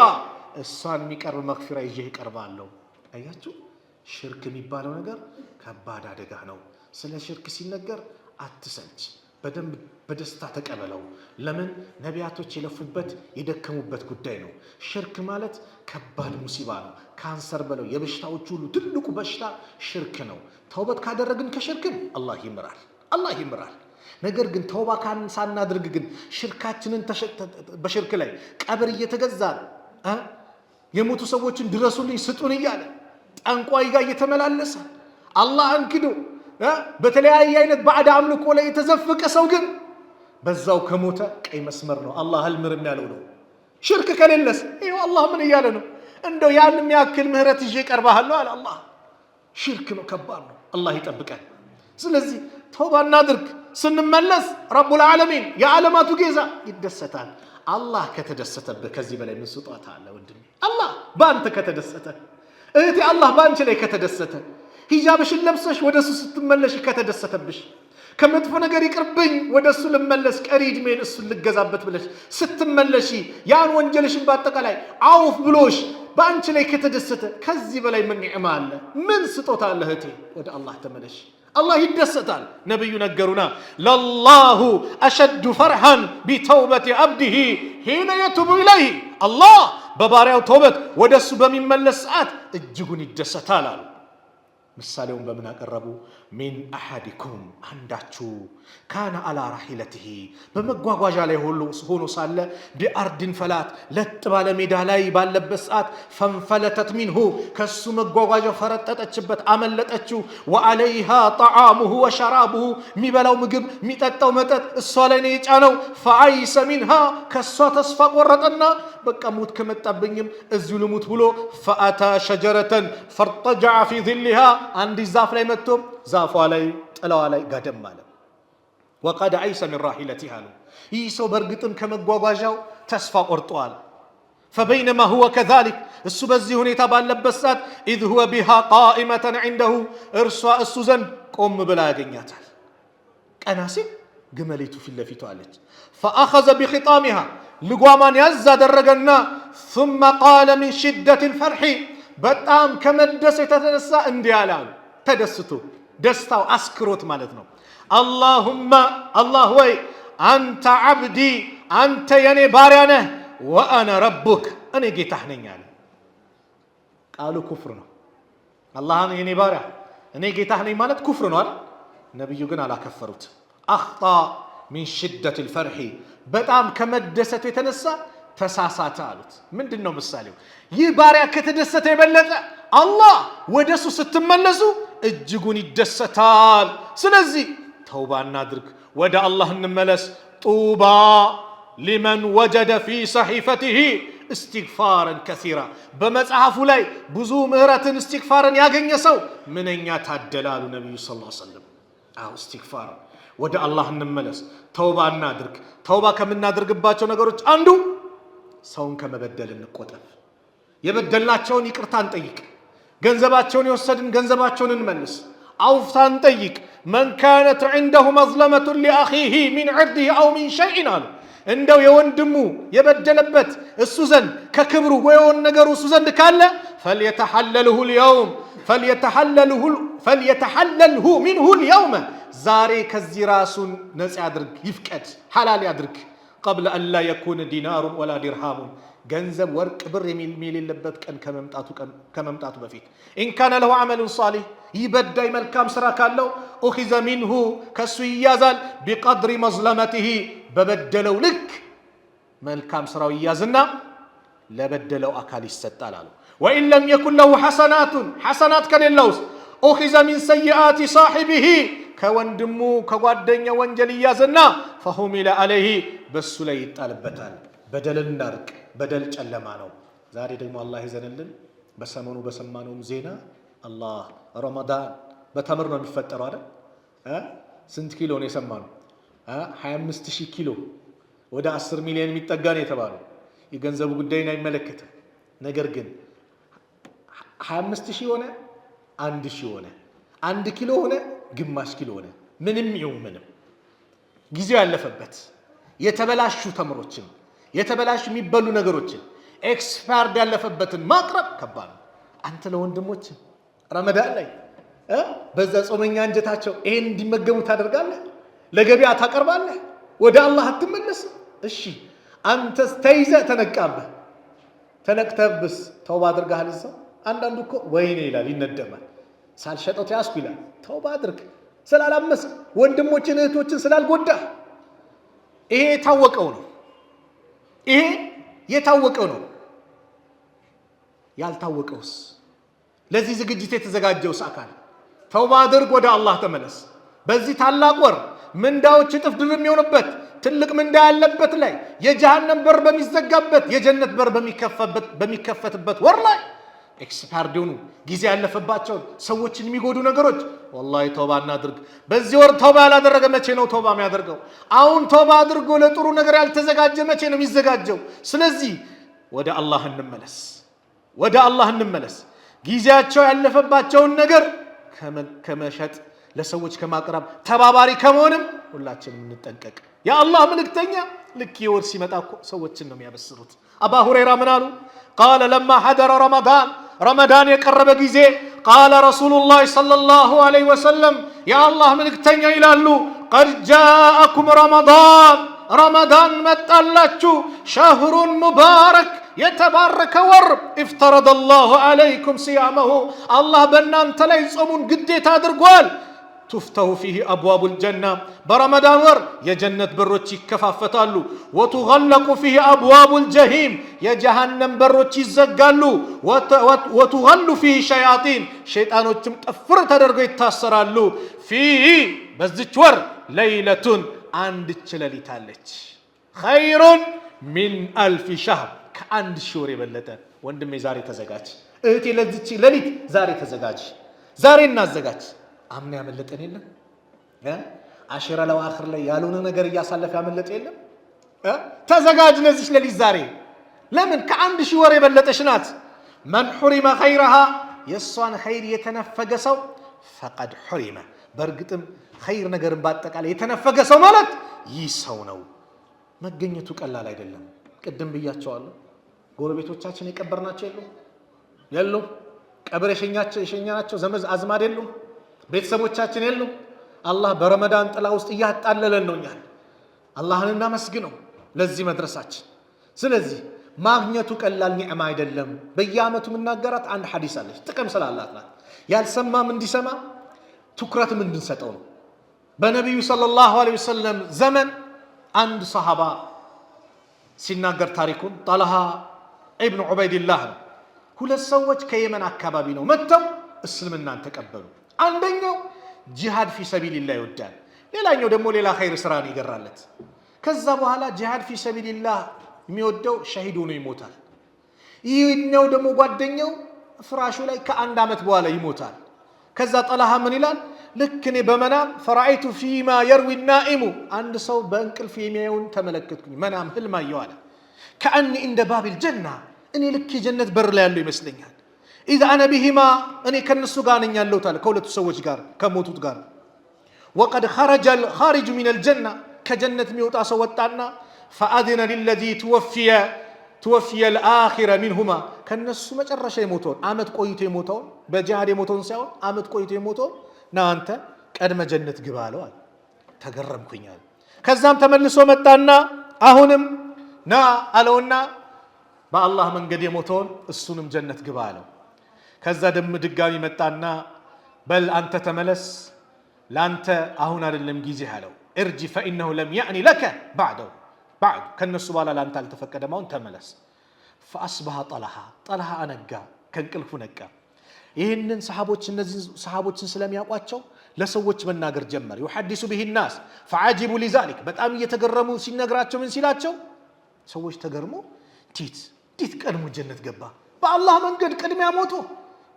እሷን የሚቀርብ መግፊራ ይዤ ይቀርባለሁ። አያችሁ ሽርክ የሚባለው ነገር ከባድ አደጋ ነው። ስለ ሽርክ ሲነገር አትሰንች፣ በደንብ በደስታ ተቀበለው። ለምን ነቢያቶች የለፉበት የደከሙበት ጉዳይ ነው። ሽርክ ማለት ከባድ ሙሲባ ነው። ካንሰር በለው የበሽታዎች ሁሉ ትልቁ በሽታ ሽርክ ነው። ተውበት ካደረግን ከሽርክን አላህ ይምራል። ነገር ግን ተውባ ሳናድርግ ግን ሽርካችንን በሽርክ ላይ ቀብር እየተገዛን የሞቱ ሰዎችን ድረሱልኝ ስጡን እያለ ጠንቋይ ጋር እየተመላለሰ አላህን ክዶ በተለያየ አይነት ባዕድ አምልኮ ላይ የተዘፈቀ ሰው ግን በዛው ከሞተ ቀይ መስመር ነው። አላህ አልምርም ያለው ነው። ሽርክ ከሌለስ ይኸው አላህ ምን እያለ ነው? እንደው ያን የሚያክል ምህረት ይዤ ቀርባለሁ አለ አላህ። ሽርክ ነው፣ ከባድ ነው። አላህ ይጠብቀን። ስለዚህ ተውባ እናድርግ። ስንመለስ ረቡል ዓለሚን የዓለማቱ ጌዛ ይደሰታል። አላህ ከተደሰተብህ ከዚህ በላይ ምን ስጦታ አለ ወንድሜ? አላህ በአንተ ከተደሰተ፣ እህቴ አላህ በአንቺ ላይ ከተደሰተ፣ ሂጃብሽን ለብሰሽ ወደሱ ስትመለሽ ከተደሰተብሽ፣ ከመጥፎ ነገር ይቅርብኝ ወደሱ ልመለስ ቀሪ ዕድሜን እሱን ልገዛበት ብለሽ ስትመለሺ ያን ወንጀልሽን በአጠቃላይ አውፍ ብሎሽ በአንቺ ላይ ከተደሰተ ከዚህ በላይ ምን ኒዕማ አለ? ምን ስጦታ አለ? እህቴ ወደ አላህ ተመለሽ። አላህ ይደሰታል። ነቢዩ ነገሩና ለላሁ አሸዱ ፈርሃን ቢተውበት አብዲሂ ሒነ የቱቡ ኢለይህ አላህ በባሪያው ተውበት ወደ እሱ በሚመለስ ሰዓት እጅጉን ይደሰታል አሉ። ምሳሌውን በምን አቀረቡ? ሚን አሐዲኩም አንዳችሁ ካነ አላ ራሒለትህ በመጓጓዣ ላይ ሆኖ ሳለ ቢአርድን ፈላት ለጥ ባለ ሜዳ ላይ ባለበት ሰዓት ፈንፈለተት ሚንሁ ከሱ መጓጓዣ ፈረጠጠችበት፣ አመለጠችው። ወአለይሃ ጠዓሙሁ ወሸራቡሁ የሚበላው ምግብ የሚጠጣው መጠጥ እሷ ላይ ነው የጫነው። ፈአይሰ ሚንሃ ከሷ ተስፋ ቆረጠና በቃ ሞት ከመጣብኝም እዚሁ ልሙት ብሎ ፈአታ ሸጀረተን ፈርጠጀዐ ፊ ዚልሃ አንዲት ዛፍ ላይ መጥቶ ዛፏ ላይ ጥላዋ ላይ ጋደም አለ። ወቀድ አይሰ ሚን ራሒለቲሃ አሉ። ይህ ሰው በእርግጥም ከመጓጓዣው ተስፋ ቆርጧል። ፈበይነማ ሁወ ከዛሊክ እሱ በዚህ ሁኔታ ባለበት ሰዓት ኢዝ ሁወ ቢሃ ቃኢመተን ዐንደሁ እርሷ እሱ ዘንድ ቆም ብላ ያገኛታል። ቀና ሲል ግመሊቱ ፊት ለፊቱ አለች። ፈአኸዘ ቢኺጣሚሃ ልጓማን ያዝ አደረገና ثم ቃለ ሚን ሽደት ልፈርሒ በጣም ከመደሰት የተነሳ እንዲህ አለ አሉ። ተደስቶ ደስታው አስክሮት ማለት ነው። አላሁመ አላህ ወይ አንተ ዓብዲ አንተ የኔ ባሪያ ነህ፣ ወአነ ረቡክ እኔ ጌታህ ነኝ አለ። ቃሉ ኩፍር ነው። አላህን የኔ ባሪያ እኔ ጌታህ ነኝ ማለት ኩፍር ነው አይደል? ነቢዩ ግን አላከፈሩት። አኽጣ ሚን ሽደት ልፈርሒ በጣም ከመደሰቱ የተነሳ ተሳሳተ አሉት። ምንድን ነው ምሳሌው? ይህ ባሪያ ከተደሰተ የበለጠ አላህ ወደ እሱ ስትመለሱ እጅጉን ይደሰታል። ስለዚህ ተውባ እናድርግ፣ ወደ አላህ እንመለስ። ጡባ ሊመን ወጀደ ፊ ሰሒፈቲሂ እስትግፋረን ከሲራ በመጽሐፉ ላይ ብዙ ምህረትን እስትግፋርን ያገኘ ሰው ምንኛ ታደለ አሉ ነቢዩ ሰለላሁ ዐለይሂ ወሰለም። አዎ እስትግፋር ወደ አላህ እንመለስ፣ ተውባ እናድርግ። ተውባ ከምናደርግባቸው ነገሮች አንዱ ሰውን ከመበደል እንቆጠብ። የበደልናቸውን ይቅርታ እንጠይቅ። ገንዘባቸውን የወሰድን ገንዘባቸውን እንመልስ። አውፍታ እንጠይቅ። መን ካነት ዐንደሁ መዝለመቱን ሊአኺሂ ሚን ዐርዲሂ አው ሚን ሸይኢን አሉ። እንደው የወንድሙ የበደለበት እሱ ዘንድ ከክብሩ ወይውን ነገሩ እሱ ዘንድ ካለ ፈልየተሐለልሁ ልየውም ፈልየተሐለልሁ ሚንሁ ልየውመ ዛሬ ከዚህ ራሱን ነፃ ያድርግ፣ ይፍቀድ፣ ሐላል ያድርግ። ቀብለ አን ላ የኩነ ዲናሩን ወላ ዲርሃሙን ገንዘብ ወርቅ ብር የሌለበት ቀን ከመምጣቱ በፊት ኢንካነ ለሁ ዐመሉን ሷሊህ ይህ በዳይ መልካም ስራ ካለው ኡኺዘ ሚንሁ ከሱ ይያዛል ቢቀድሪ መዝለመቲሂ በበደለው ልክ መልካም ስራው ይያዝና ለበደለው አካል ይሰጣል አሉ። ወኢን ለም የኩን ለሁ ሐሰናቱን ሐሰናት ከሌለውስ ኡኺዘ ሚን ሰይአቲ ሳሒቢሂ ከወንድሙ ከጓደኛ ወንጀል ይያዝና ፈሁሚለ ዐለይሂ በሱ ላይ ይጣልበታል። በደልን እናርቅ። በደል ጨለማ ነው። ዛሬ ደግሞ አላህ ይዘንልን። በሰሞኑ በሰማነውም ዜና አላህ ረመዳን በተምር ነው የሚፈጠረው አይደል? ስንት ኪሎ ነው የሰማነው? 25,000 ኪሎ ወደ 10 ሚሊዮን የሚጠጋ ነው የተባለው። የገንዘቡ ጉዳይን አይመለከትም። ነገር ግን 25,000 ሆነ 1,000 ሆነ 1 ኪሎ ሆነ ግማሽ ኪሎ ሆነ ምንም ይሁን ምንም ጊዜው ያለፈበት የተበላሹ ተምሮችን የተበላሹ የሚበሉ ነገሮችን ኤክስፓየርድ ያለፈበትን ማቅረብ ከባድ ነው። አንተ ለወንድሞች ረመዳን ላይ በዛ ጾመኛ አንጀታቸው ይሄን እንዲመገቡ ታደርጋለህ? ለገበያ ታቀርባለህ? ወደ አላህ አትመለስም? እሺ አንተስ ተይዘህ ተነቃብህ ተነቅተብስ ተውባ አድርገሃል? እዛው አንዳንዱ እኮ ወይኔ ይላል፣ ይነደማል። ሳልሸጠው ተያዝኩ ይላል። ተውባ አድርግ። ስላላመስ ወንድሞችን እህቶችን ስላልጎዳህ ይሄ የታወቀው ነው። ይሄ የታወቀው ነው። ያልታወቀውስ? ለዚህ ዝግጅት የተዘጋጀውስ አካል ተውባ አድርግ፣ ወደ አላህ ተመለስ። በዚህ ታላቅ ወር ምንዳዎች እጥፍ ድርብ የሚሆንበት ትልቅ ምንዳ ያለበት ላይ የጀሃነም በር በሚዘጋበት የጀነት በር በሚከፈትበት ወር ላይ ኤክስፓየርድ የሆኑ ጊዜ ያለፈባቸውን ሰዎችን የሚጎዱ ነገሮች ወላሂ ተውባ እናድርግ። በዚህ ወር ተውባ ያላደረገ መቼ ነው ተውባ የሚያደርገው? አሁን ተውባ አድርጎ ለጥሩ ነገር ያልተዘጋጀ መቼ ነው የሚዘጋጀው? ስለዚህ ወደ አላህ እንመለስ፣ ወደ አላህ እንመለስ። ጊዜያቸው ያለፈባቸውን ነገር ከመሸጥ ለሰዎች ከማቅረብ ተባባሪ ከመሆንም ሁላችንም እንጠንቀቅ። የአላህ መልእክተኛ ልክ የወር ሲመጣ ሰዎችን ነው የሚያበስሩት። አባ ሁረይራ ምን አሉ? ቃለ ለማ ሐደረ ረመዳን የቀረበ ጊዜ ቃለ ረሱሉላህ ሰለላሁ ዐለይሂ ወሰለም የአላህ መልእክተኛ ይላሉ ቀድ ጃአኩም ረመዳን መጣላችሁ፣ ሸህሩን ሙባረክ የተባረከ ወር ኢፍተረደ አላሁ ዐለይኩም ሲያመሁ አላህ በእናንተ ላይ ጾሙን ግዴታ አድርጓል። ቱፍተሁ ፊህ አብዋቡል ጀና በረመዳን ወር የጀነት በሮች ይከፋፈታሉ። ወቱገለቁ ፊህ አብዋቡል ጀሂም የጀሃነም በሮች ይዘጋሉ። ወቱገሉ ፊህ ሸያጢን ሸይጣኖችም ጥፍር ተደርገው ይታሰራሉ። ፊህ በዚች ወር ለይለቱን አንድች ሌሊት አለች ኸይሩን ሚን አልፊ ሸህር ከአንድ ሺህ ወር የበለጠ። ወንድሜ ዛሬ ተዘጋጅ፣ እህቴ ለዚች ሌሊት ዛሬ ተዘጋጅ፣ ዛሬ እናዘጋጅ። አምና ያመለጠን የለም? አሽረ ለዋኽር ላይ ያልሆነ ነገር እያሳለፈ ያመለጠ የለም? ተዘጋጅ ለዚች ሌሊት ዛሬ። ለምን? ከአንድ ሺህ ወር የበለጠች ናት። መን ሑሪመ ኸይረሃ የእሷን ኸይር የተነፈገ ሰው ፈቀድ ሑሪመ በእርግጥም ኸይር ነገርን በአጠቃላይ የተነፈገ ሰው ማለት ይህ ሰው ነው። መገኘቱ ቀላል አይደለም። ቅድም ብያቸዋለሁ። ጎረቤቶቻችን የቀበርናቸው የሉም? ቀብር የሸኛናቸው ዘመድ አዝማድ የሉም? ቤተሰቦቻችን የሉም? አላህ በረመዳን ጥላ ውስጥ እያጣለለን ነው። እኛን አላህን እናመስግነው ለዚህ መድረሳችን። ስለዚህ ማግኘቱ ቀላል ኒዕማ አይደለም። በየዓመቱ የምናገራት አንድ ሐዲስ አለች፣ ጥቅም ስላላት ናት። ያልሰማም እንዲሰማ ትኩረትም እንድንሰጠው ነው። በነቢዩ ሰለላሁ ዐለይሂ ወሰለም ዘመን አንድ ሰሃባ ሲናገር ታሪኩን ጣልሃ ኢብኑ ዑበይድላህ ነው። ሁለት ሰዎች ከየመን አካባቢ ነው መጥተው እስልምናን ተቀበሉ። አንደኛው ጂሃድ ፊ ሰቢልላህ ይወዳል፣ ሌላኛው ደግሞ ሌላ ኸይር ስራን ይገራለት። ከዛ በኋላ ጂሃድ ፊ ሰቢልላህ የሚወደው ሸሂድ ሆኖ ይሞታል። ይህኛው ደግሞ ጓደኛው ፍራሹ ላይ ከአንድ ዓመት በኋላ ይሞታል። ከዛ ጠልሃ ምን ይላል? ልክኔ በመናም ፈራአይቱ ፊማ የርዊ ናኢሙ አንድ ሰው በእንቅልፍ የሚያየውን ተመለከትኩኝ መናም ህልም አየሁ አለ ከአኒ እንደ ባቢል ጀና እኔ ልክ የጀነት በር ላይ ያለው ይመስለኛል ኢዛ አነ ቢሂማ እኔ ከነሱ ጋር ነኝ ያለሁት አለ ከሁለቱ ሰዎች ጋር ከሞቱት ጋር ወቀድ ኸረጀ الخارج من الجنة ከጀነት የሚወጣ ሰው ወጣና فأذن للذي توفي الآخر منهما ከነሱ መጨረሻ የሞተውን አመት ቆይቶ የሞተውን በጂሃድ የሞተውን ሳይሆን አመት ቆይቶ የሞተውን ና አንተ ቀድመ ጀነት ግባ አለው አለ ተገረምኩኛል ከዛም ተመልሶ መጣና አሁንም ና አለውና በአላህ መንገድ የሞተውን እሱንም ጀነት ግባ አለው ከዛ ደም ድጋሚ መጣና በል አንተ ተመለስ ላንተ አሁን አይደለም ጊዜ አለው ارجع فانه لم يعني لك بعد ከነሱ በኋላ ላንተ አልተፈቀደም ተመለስ فاصبح طلحه አነጋ ከንቅልፉ ነቃ ይሄንን ሰሃቦች እነዚህ ሰሃቦችን ስለሚያውቋቸው ለሰዎች መናገር ጀመረ يحدث به الناس فعجبوا لذلك በጣም እየተገረሙ ሲነግራቸው ምን ሲላቸው ሰዎች ተገርሞ ቲት ቀድሞ ጀነት ገባ በአላህ መንገድ ቅድሚያ ሞቶ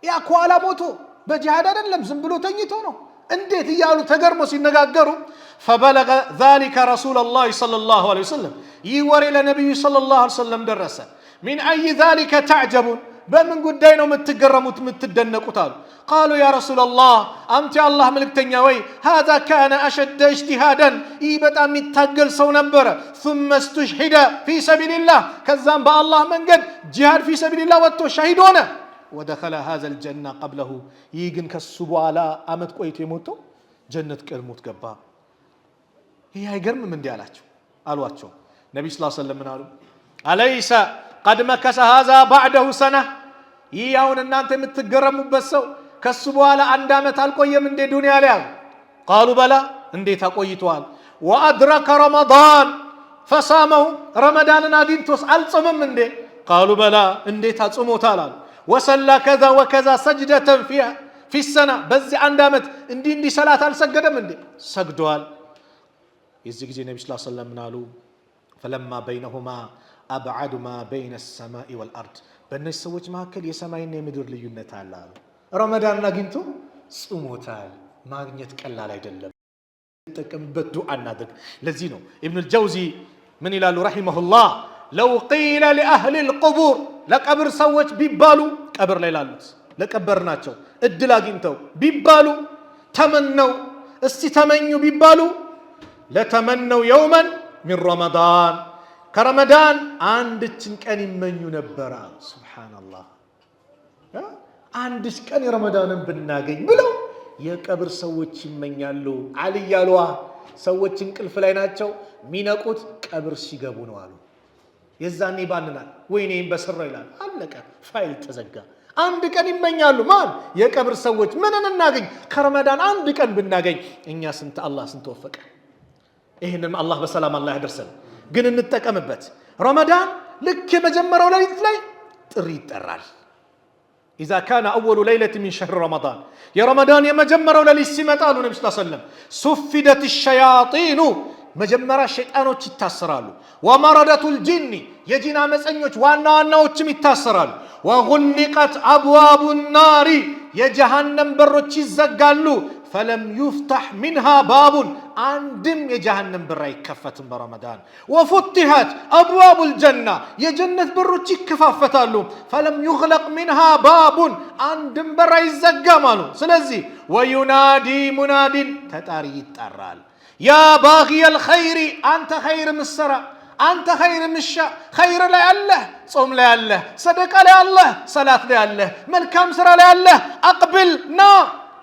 ያ ኳላ ሞቶ በጂሃድ አይደለም ዝም ብሎ ተኝቶ ነው እንዴት ይያሉ ተገርሞ ሲነጋገሩ فبلغ ذلك رسول الله صلى الله عليه وسلم يوري لنبي صلى الله عليه وسلم درس من اي ذلك تعجبون በምን ጉዳይ ነው የምትገረሙት የምትደነቁት አሉ قالوا يا رسول الله انت يا الله መልእክተኛ ወይ هذا كان اشد اجتهادا ይህ በጣም የሚታገል ሰው ነበር ثم استشهد في سبيل الله ከዛም በአላህ መንገድ ጂሃድ في سبيل الله ወጥቶ ሸሂድ ሆነ ودخل هذا الجنة قبله يجن كسبو على أمد قويت يموتو جنة كلموت قبا هي هيجرم من ديالاتشو قالواتشو النبي صلى الله عليه وسلم قالوا أليس قد مكث هذا بعده سنة ياون ان انت متجرموا بسو كسبو على اندامت القويه من دي دنيا ليا قالوا بلا انديت قويتوال وادرك رمضان فصاموا رمضان نادينتوس الصمم من دي قالوا بلا انديت صوموتال وصلى كذا وكذا سجدة في السنة بز عندامت اندي صلاة السجدة من دي سجدوال يزيك زي النبي صلى الله عليه وسلم قالوا فلما بينهما أبعد ما بين السماء والأرض በእነዚህ ሰዎች መካከል የሰማይና የምድር ልዩነት አለ አሉ ረመዳን አግኝቶ ጾሞታል ማግኘት ቀላል አይደለም ተጠቀምበት ዱዓ እናድርግ ለዚህ ነው ኢብኑ አልጀውዚ ምን ይላሉ ረሂመሁላህ لو قيل لأهل القبور ለቀብር ሰዎች ቢባሉ ቀብር ላይ ላሉት ለቀበርናቸው እድል አግኝተው ቢባሉ ተመነው እስቲ ተመኙ ቢባሉ ለተመነው يوما من رمضان ከረመዳን አንድችን ቀን ይመኙ ነበር ሱብሃንአላህ አንድስ ቀን ረመዳንን ብናገኝ ብለው የቀብር ሰዎች ይመኛሉ አሊ ያሉዋ ሰዎች እንቅልፍ ላይ ናቸው ሚነቁት ቀብር ሲገቡ ነው አሉ የዛኔ ባንናል ወይኔም በስራ ይላል አለቀ ፋይል ተዘጋ አንድ ቀን ይመኛሉ ማን የቀብር ሰዎች ምንን እናገኝ ከረመዳን አንድ ቀን ብናገኝ እኛ ስንት አላህ ስንት ወፈቀ ይሄንን አላህ በሰላም አላህ ያደርሰን ግን እንጠቀምበት ረመዳን ልክ የመጀመሪያው ሌሊት ላይ ጥሪ ይጠራል إذا كان أول ليلة من شهر رمضان يا رمضان يا مجمرة ولا للسمتان النبي صلى الله عليه وسلم سفدت الشياطين مجمرة الشيطانوች ይታሰራሉ ومردة الجن የጂና መፀኞች ዋና ዋናዎችም ይታሰራሉ وغلقت أبواب النار የጀሃነም በሮች ይዘጋሉ فلم يفتح منها باب عندم يجهنم برا يكفتن برمضان وفتحت أبواب الجنة يجنة بروች ይከፋፈታሉ فلم يغلق منها باب عندم برا يزغمالو ስለዚህ وينادي مناد ተጣሪ ይጠራል يا باغي الخير أنت خير مسرا أنت خير مشا خير لا الله صوم لا الله صدقة لا الله صلاة لا الله ملكام سرا لا الله أقبل نا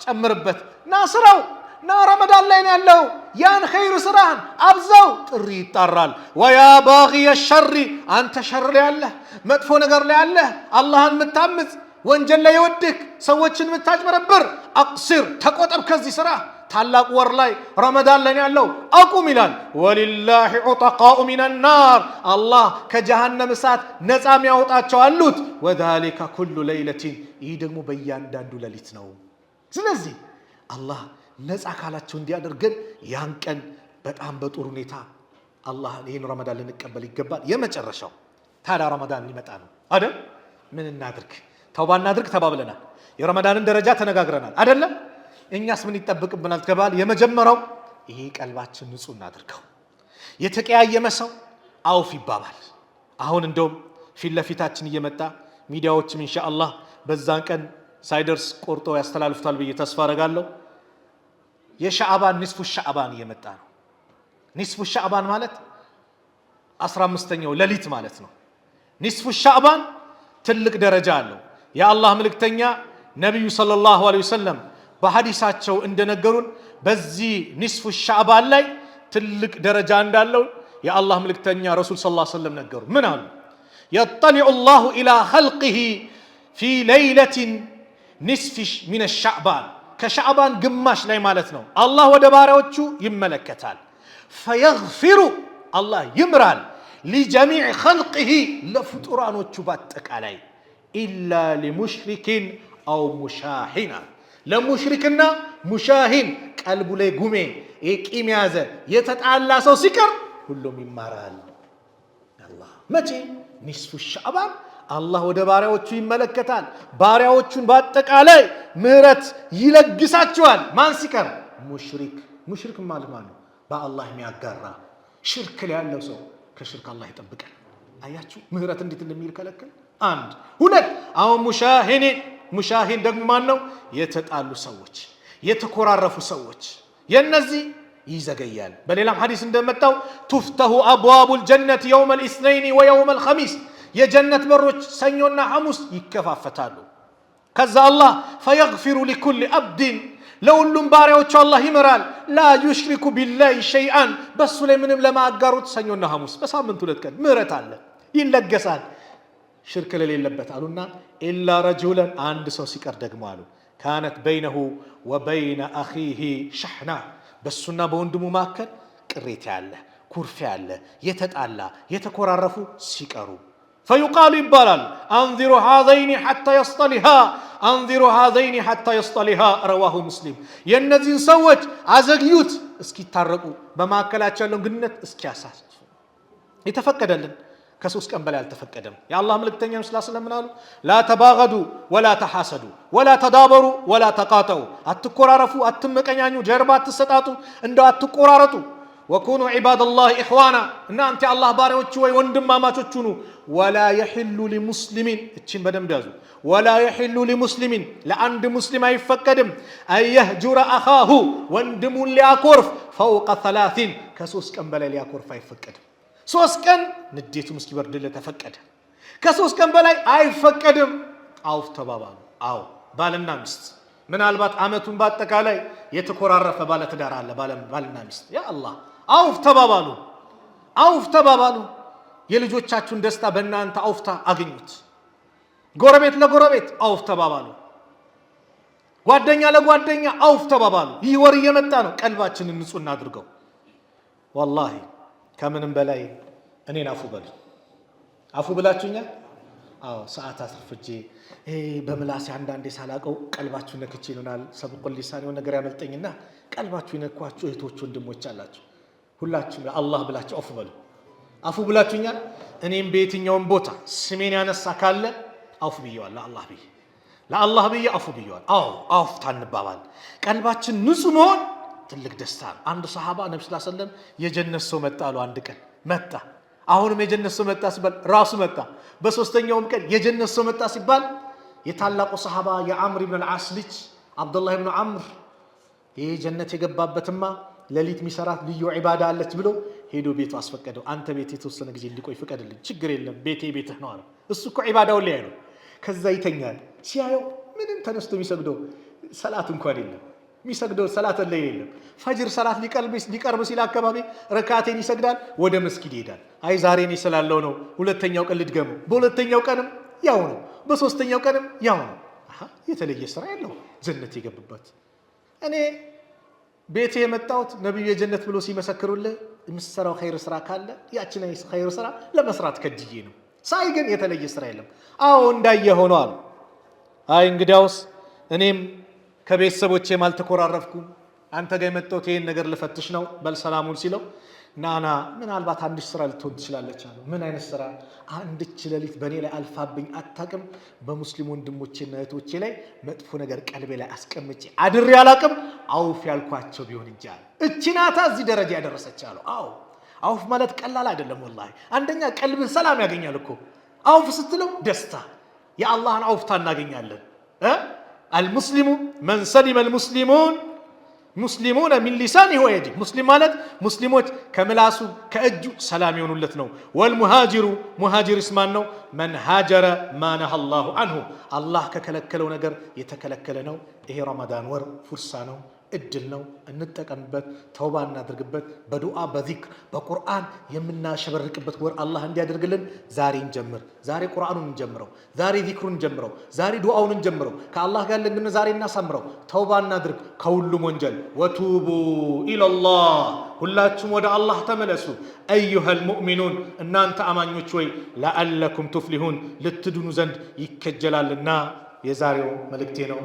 ጨምርበት ናስራው ና ረመዳን ላይ ነው ያለው ያን ኸይር ስራን አብዛው ጥሪ ይጣራል ويا باغي الشر አንተ ሸር ላይ ያለ መጥፎ ነገር ላይ ያለ አላህን ምታምጽ ወንጀል ላይ ይወድክ ሰዎችን ምታጭበረብር አቅሲር ተቆጠብ ከዚህ ስራ ታላቅ ወር ላይ ረመዳን ላይ ነው ያለው አቁም ይላል ወሊላሂ ዑጠቃኡ ሚን النار አላህ ከጀሃነም እሳት ነፃ የሚያወጣቸው አሉት وذلك كل ليلة ይህ ደግሞ በእያንዳንዱ ሌሊት ነው ስለዚህ አላህ ነፃ ካላቸው እንዲያደርገን ያን ቀን በጣም በጥሩ ሁኔታ አላህ ይሄን ረመዳን ልንቀበል ይገባል የመጨረሻው ታዲያ ረመዳን ሊመጣ ነው አይደል ምን እናድርግ ተውባ እናድርግ ተባብለናል የረመዳንን ደረጃ ተነጋግረናል አይደል እኛስ ምን ይጠበቅብናል ተባለ? የመጀመሪያው ይሄ ቀልባችን ንጹህ እናድርገው። የተቀያየመ ሰው አውፍ ይባባል። አሁን እንደውም ፊት ለፊታችን እየመጣ ሚዲያዎችም ኢንሻአላህ በዛን ቀን ሳይደርስ ቆርጦ ያስተላልፉታል ብዬ ተስፋ አደርጋለሁ። የሻዕባን ንስፉ ሻዕባን እየመጣ ነው። ንስፉ ሻዕባን ማለት 15ኛው ሌሊት ማለት ነው። ንስፉ ሻዕባን ትልቅ ደረጃ አለው። የአላህ መልእክተኛ ነብዩ ሰለላሁ ዐለይሂ ወሰለም በሐዲሳቸው እንደነገሩን በዚህ ንስፉ ሻዕባን ላይ ትልቅ ደረጃ እንዳለው የአላህ መልእክተኛ ረሱል ሰለላሁ ዐለይሂ ወሰለም ነገሩ። ምን አሉ? يطلع الله إلى خلقه في ليلة نصف من الشعبان كشعبان قماش لا مالتنا الله ودباروچو يملكتال فيغفر الله يمرال لجميع خلقه لفطرانوچو باتقالاي إلا لمشرك أو مشاحن لمشركنا مشاحن قلبو لي غومي يقيم يازه يتطالا سو ሲቀር ሁሉም ይማራል። الله متى ንስፉ ሻዕባን አላህ ወደ ባሪያዎቹ ይመለከታል። ባሪያዎቹን በአጠቃላይ ምህረት ይለግሳቸዋል። ማን ሲቀር? ሙሽሪክ ማለት ነው በአላህ የሚያጋራ ሽርክ ላይ ያለው ሰው ከሽርክ አላህ ይጠብቃል። አያችሁ ምህረት እንዴት እንደሚከለከል። አንድ ሁለት አሁን ሙሻሂን ደግሞ ማን ነው? የተጣሉ ሰዎች፣ የተኮራረፉ ሰዎች የነዚህ ይዘገያል። በሌላም ሐዲስ እንደመጣው تفتح ابواب الجنه يوم الاثنين ويوم الخميس የጀነት በሮች ሰኞና ሐሙስ ይከፋፈታሉ። ከዛ አላህ فيغفر لكل عبد ለሁሉም ባሪያዎቹ አላህ ይመራል። لا يشرك بالله شيئا በሱ ላይ ምንም ለማጋሩት ሰኞና ሐሙስ በሳምንት 2 ቀን ምህረት አለ ይለገሳል። ሽርክ ለሌለበት አሉና إلا رجلا አንድ ሰው ሲቀር ደግሞ አሉ كانت بينه وبين اخيه شحنه በሱና በወንድሙ መካከል ቅሬታ ያለ ኩርፊያ ያለ የተጣላ የተኮራረፉ ሲቀሩ فيقال ይባላል انظروا هذين حتى يصطلحا رواه مسلم የነዚህን ሰዎች አዘግዩት እስኪታረቁ በመካከላቸው ያለውን ግንኙነት እስኪያሳስ የተፈቀደልን ከ3 ቀን በላይ አልተፈቀደም። የአላህ መልእክተኛ ሰለላሁ ዐለይሂ ወሰለም አሉ لا تباغضوا ولا تحاسدوا ولا تدابروا ولا تقاطعوا አትኮራረፉ፣ አትመቀኛኙ፣ ጀርባ አትሰጣጡ፣ እንደው አትቆራረጡ። وكونوا عباد الله اخوانا እናንተ አላህ ባሪያዎች ወይ ወንድማማቾች ሁኑ። ولا يحل لمسلم እቺን በደንብ ያዙ። ولا يحل لمسلم ለአንድ ሙስሊም አይፈቀድም أن يهجر اخاه ወንድሙን ሊያኮርፍ فوق 3 ከ3 ቀን በላይ ሊያኮርፍ አይፈቀድም። 3 ቀን ንዴቱም እስኪበርድለት ተፈቀደ። ከ3 ቀን በላይ አይፈቀድም። አውፍ ተባባሉ። አው ባልና ሚስት ምናልባት አመቱን በአጠቃላይ የተኮራረፈ ባለ ትዳር አለ። ባልና ሚስት ያ አላህ አውፍ ተባባሉ። የልጆቻችሁን ደስታ በእናንተ አውፍታ አግኙት። ጎረቤት ለጎረቤት አውፍ ተባባሉ። ጓደኛ ለጓደኛ አውፍ ተባባሉ። ይህ ወር እየመጣ ነው። ቀልባችንን ንጹህ እናድርገው። ወላሂ ከምንም በላይ እኔን አፉ ብላችሁኛል። አዎ ሰዓት አስርፍጄ በምላሴ አንዳንዴ ሳላቀው ቀልባችሁ ነክቼ ይሆናል። ሰብቁል ሊሳን የሆነ ነገር ያመልጠኝና ቀልባችሁ ነኳችሁ እህቶች ወንድሞች አላችሁ። ሁላችሁም አላህ ብላችሁ አፉ ብላችሁኛል። እኔም በየትኛውም ቦታ ስሜን ያነሳ ካለ አፉ ብየዋለሁ። ለአላህ ብዬ አፉ ብየዋለሁ። አዎ አፍ ታንባባል። ቀልባችን ንጹህ መሆን ትልቅ ደስታ ነው። አንድ ሰሃባ ነብዩ ሰለላሁ ዐለይሂ ወሰለም የጀነት ሰው መጣ አሉ። አንድ ቀን መጣ። አሁንም የጀነት ሰው መጣ ሲባል ራሱ መጣ። በሶስተኛውም ቀን የጀነት ሰው መጣ ሲባል የታላቁ ሰሃባ የአምር ኢብኑ አልዓስ ልጅ አብዱላህ ኢብኑ አምር ይሄ ጀነት የገባበትማ ሌሊት ሚሰራት ልዩ ዒባዳ አለች ብሎ ሄዶ ቤቱ አስፈቀደው። አንተ ቤት የተወሰነ ጊዜ እንዲቆይ ፍቀድልኝ። ችግር የለም ቤትህ ነው አለ። እሱ እኮ ዒባዳው ላይ ነው። ከዛ ይተኛል። ሲያየው ምንም ተነስቶ የሚሰግደው ሰላት እንኳን የለም። የሚሰግደው ሰላት ላይ የለም። ፈጅር ሰላት ሊቀርብ ሲል አካባቢ ረካቴን ይሰግዳል፣ ወደ መስጊድ ይሄዳል። አይ ዛሬ እኔ ስላለው ነው፣ ሁለተኛው ቀን ልድገመው። በሁለተኛው ቀንም ያው ነው፣ በሶስተኛው ቀንም ያው ነው። የተለየ ስራ የለው ጀነት የገባበት። እኔ ቤቴ የመጣሁት ነብዩ የጀነት ብሎ ሲመሰክሩልህ የምትሰራው ኸይር ስራ ካለ ያችን ኸይር ስራ ለመስራት ከጅዬ ነው። ሳይ ግን የተለየ ስራ የለም። አዎ እንዳየ ሆኗል። አይ እንግዲያውስ እኔም ከቤተሰቦቼም አልተኮራረፍኩም፣ አንተ ጋር የመጣሁት ይሄን ነገር ልፈትሽ ነው በል ሰላሙን ሲለው ናና ምናልባት አንድሽ ስራ ልትሆን ትችላለች አለው። ምን አይነት ስራ? አንድች ሌሊት በእኔ ላይ አልፋብኝ አታቅም። በሙስሊም ወንድሞቼና እህቶቼ ላይ መጥፎ ነገር ቀልቤ ላይ አስቀምጬ አድሬ አላቅም። አውፍ ያልኳቸው ቢሆን እንጂ አለ። እቺ ናታ እዚህ ደረጃ ያደረሰች አለው። አዎ አውፍ ማለት ቀላል አይደለም ወላሂ። አንደኛ ቀልብን ሰላም ያገኛል እኮ አውፍ ስትለው ደስታ፣ የአላህን አውፍታ እናገኛለን። አልሙስሊሙ መን ሰሊመ አልሙስሊሙን ሙስሊሙን ሚን ሊሳኒሂ ወየዲሂ። ሙስሊም ማለት ሙስሊሞች ከምላሱ ከእጁ ሰላም የሆኑለት ነው። ወልሙሃጅሩ ሙሃጅርስ ማን ነው? መን ሃጀረ ማ ነሃ አላሁ አንሁ፣ አላህ ከከለከለው ነገር የተከለከለ ነው። ይሄ ረመዳን ወር ፉርሳ ነው፣ እድል ነው። እንጠቀምበት፣ ተውባ እናድርግበት። በዱዓ በዚክር በቁርአን የምናሸበርቅበት ወር አላህ እንዲያደርግልን ዛሬ እንጀምር። ዛሬ ቁርአኑን እንጀምረው፣ ዛሬ ዚክሩን እንጀምረው፣ ዛሬ ዱዓውን እንጀምረው። ከአላህ ጋር ያለን ዛሬ እናሳምረው። ተውባ እናድርግ ከሁሉም ወንጀል። ወቱቡ ኢለላህ፣ ሁላችሁም ወደ አላህ ተመለሱ። አዩሀል ሙእሚኑን፣ እናንተ አማኞች ወይ ለአለኩም ቱፍሊሁን፣ ልትድኑ ዘንድ ይከጀላልና። የዛሬው መልእክቴ ነው።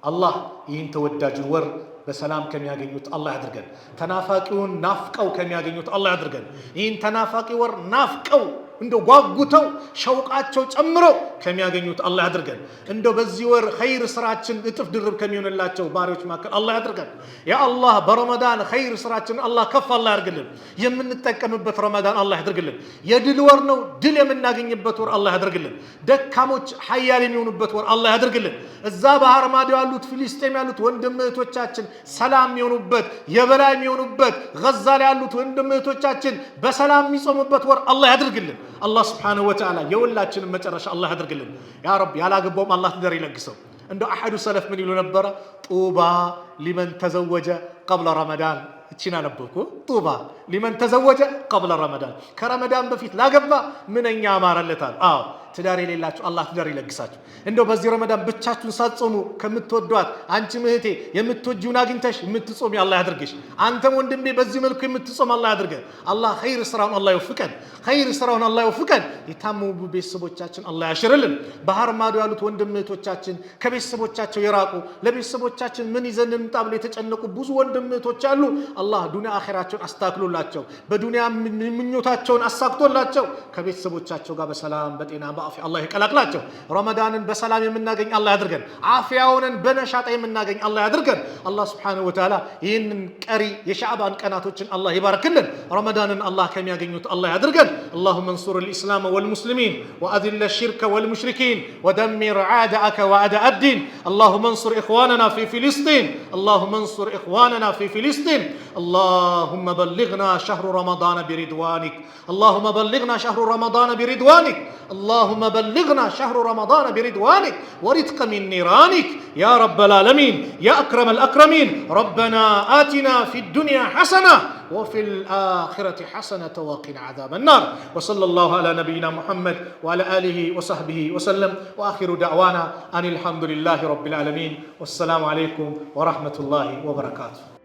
አላህ ይህን ተወዳጁን ወር በሰላም ከሚያገኙት አላህ ያድርገን። ተናፋቂውን ናፍቀው ከሚያገኙት አላህ ያድርገን። ይህን ተናፋቂ ወር ናፍቀው እንደው ጓጉተው ሸውቃቸው ጨምረው ከሚያገኙት አላህ ያድርገን። እንደው በዚህ ወር ኸይር ስራችን እጥፍ ድርብ ከሚሆንላቸው ባሪዎች መካከል አላህ ያድርገን። ያ አላህ በረመዳን ኸይር ስራችን አላህ ከፍ አላህ ያድርግልን። የምንጠቀምበት ረመዳን አላህ ያድርግልን። የድል ወር ነው፣ ድል የምናገኝበት ወር አላህ ያድርግልን። ደካሞች ሀያል የሚሆኑበት ወር አላህ ያድርግልን። እዛ ባህር ማዶ ያሉት ፊሊስጤም ያሉት ወንድም እህቶቻችን ሰላም የሚሆኑበት የበላይ የሚሆኑበት፣ ገዛ ላይ ያሉት ወንድም እህቶቻችን በሰላም የሚጾሙበት ወር አላህ ያድርግልን። አላህ ስብሓነሁ ወተዓላ የሁላችንም መጨረሻ አላህ ያድርግልን። ያ ረብ ያላገባውም አላህ ትዳር ይለግሰው። እንደው አሐዱ ሰለፍ ምን ይሉ ነበረ? ጡባ ሊመን ተዘወጀ ቀብለ ረመዳን። እቺና ነበርኩ ጡባ ሊመን ተዘወጀ ቀብለ ረመዳን፣ ከረመዳን በፊት ላገባ ምንኛ አማረለታል። አዎ ትዳር የሌላችሁ አላህ ትዳር ይለግሳችሁ። እንደው በዚህ ረመዳን ብቻችሁን ሳትጾሙ ከምትወዷት አንቺ እህቴ የምትወጂውን አግኝተሽ የምትጾሚ አላህ ያድርግሽ። አንተም ወንድሜ በዚህ መልኩ የምትጾም አላህ ያድርገን። አላህ ኸይር ስራውን አላህ ይወፍቀን፣ ኸይር ስራውን አላህ ይወፍቀን። የታመሙ ቤተሰቦቻችን አላህ ያሽርልን። ባህር ማዶ ያሉት ወንድም እህቶቻችን ከቤተሰቦቻቸው የራቁ ለቤተሰቦቻችን ምን ይዘን እንምጣ ብለው የተጨነቁ ብዙ ወንድም እህቶች አሉ። አላህ ዱንያ አኺራቸውን አስተካክሎላቸው በዱንያ ምኞታቸውን አሳክቶላቸው ከቤተሰቦቻቸው ጋር በሰላም በጤና በአፊያ አላህ ይቀላቅላቸው። ረመዳንን በሰላም የምናገኝ አላህ ያድርገን። አፊያውንን በነሻጣ የምናገኝ አላህ ያድርገን። አላህ ሱብሓነሁ ወተዓላ ይህንን ቀሪ የሻዕባን ቀናቶችን አላህ ይባርክልን። ረመዳንን አላህ ከሚያገኙት አላህ ያድርገን። اللهم انصر الإسلام والمسلمين وأذل الشرك والمشركين ودمر أعداءك وأعداء الدين. اللهم انصر إخواننا في فلسطين، اللهم انصر إخواننا في فلسطين. اللهم بلغنا شهر رمضان برضوانك، اللهم بلغنا شهر رمضان برضوانك، اللهم بلغنا شهر رمضان برضوانك ورزقا من نيرانك يا رب العالمين يا أكرم الأكرمين. ربنا آتنا في الدنيا حسنة وفي الآخرة حسنة وقنا عذاب النار. وصلى الله على نبينا محمد وعلى آله وصحبه وسلم، وآخر دعوانا أن الحمد لله رب العالمين، والسلام عليكم ورحمة الله وبركاته.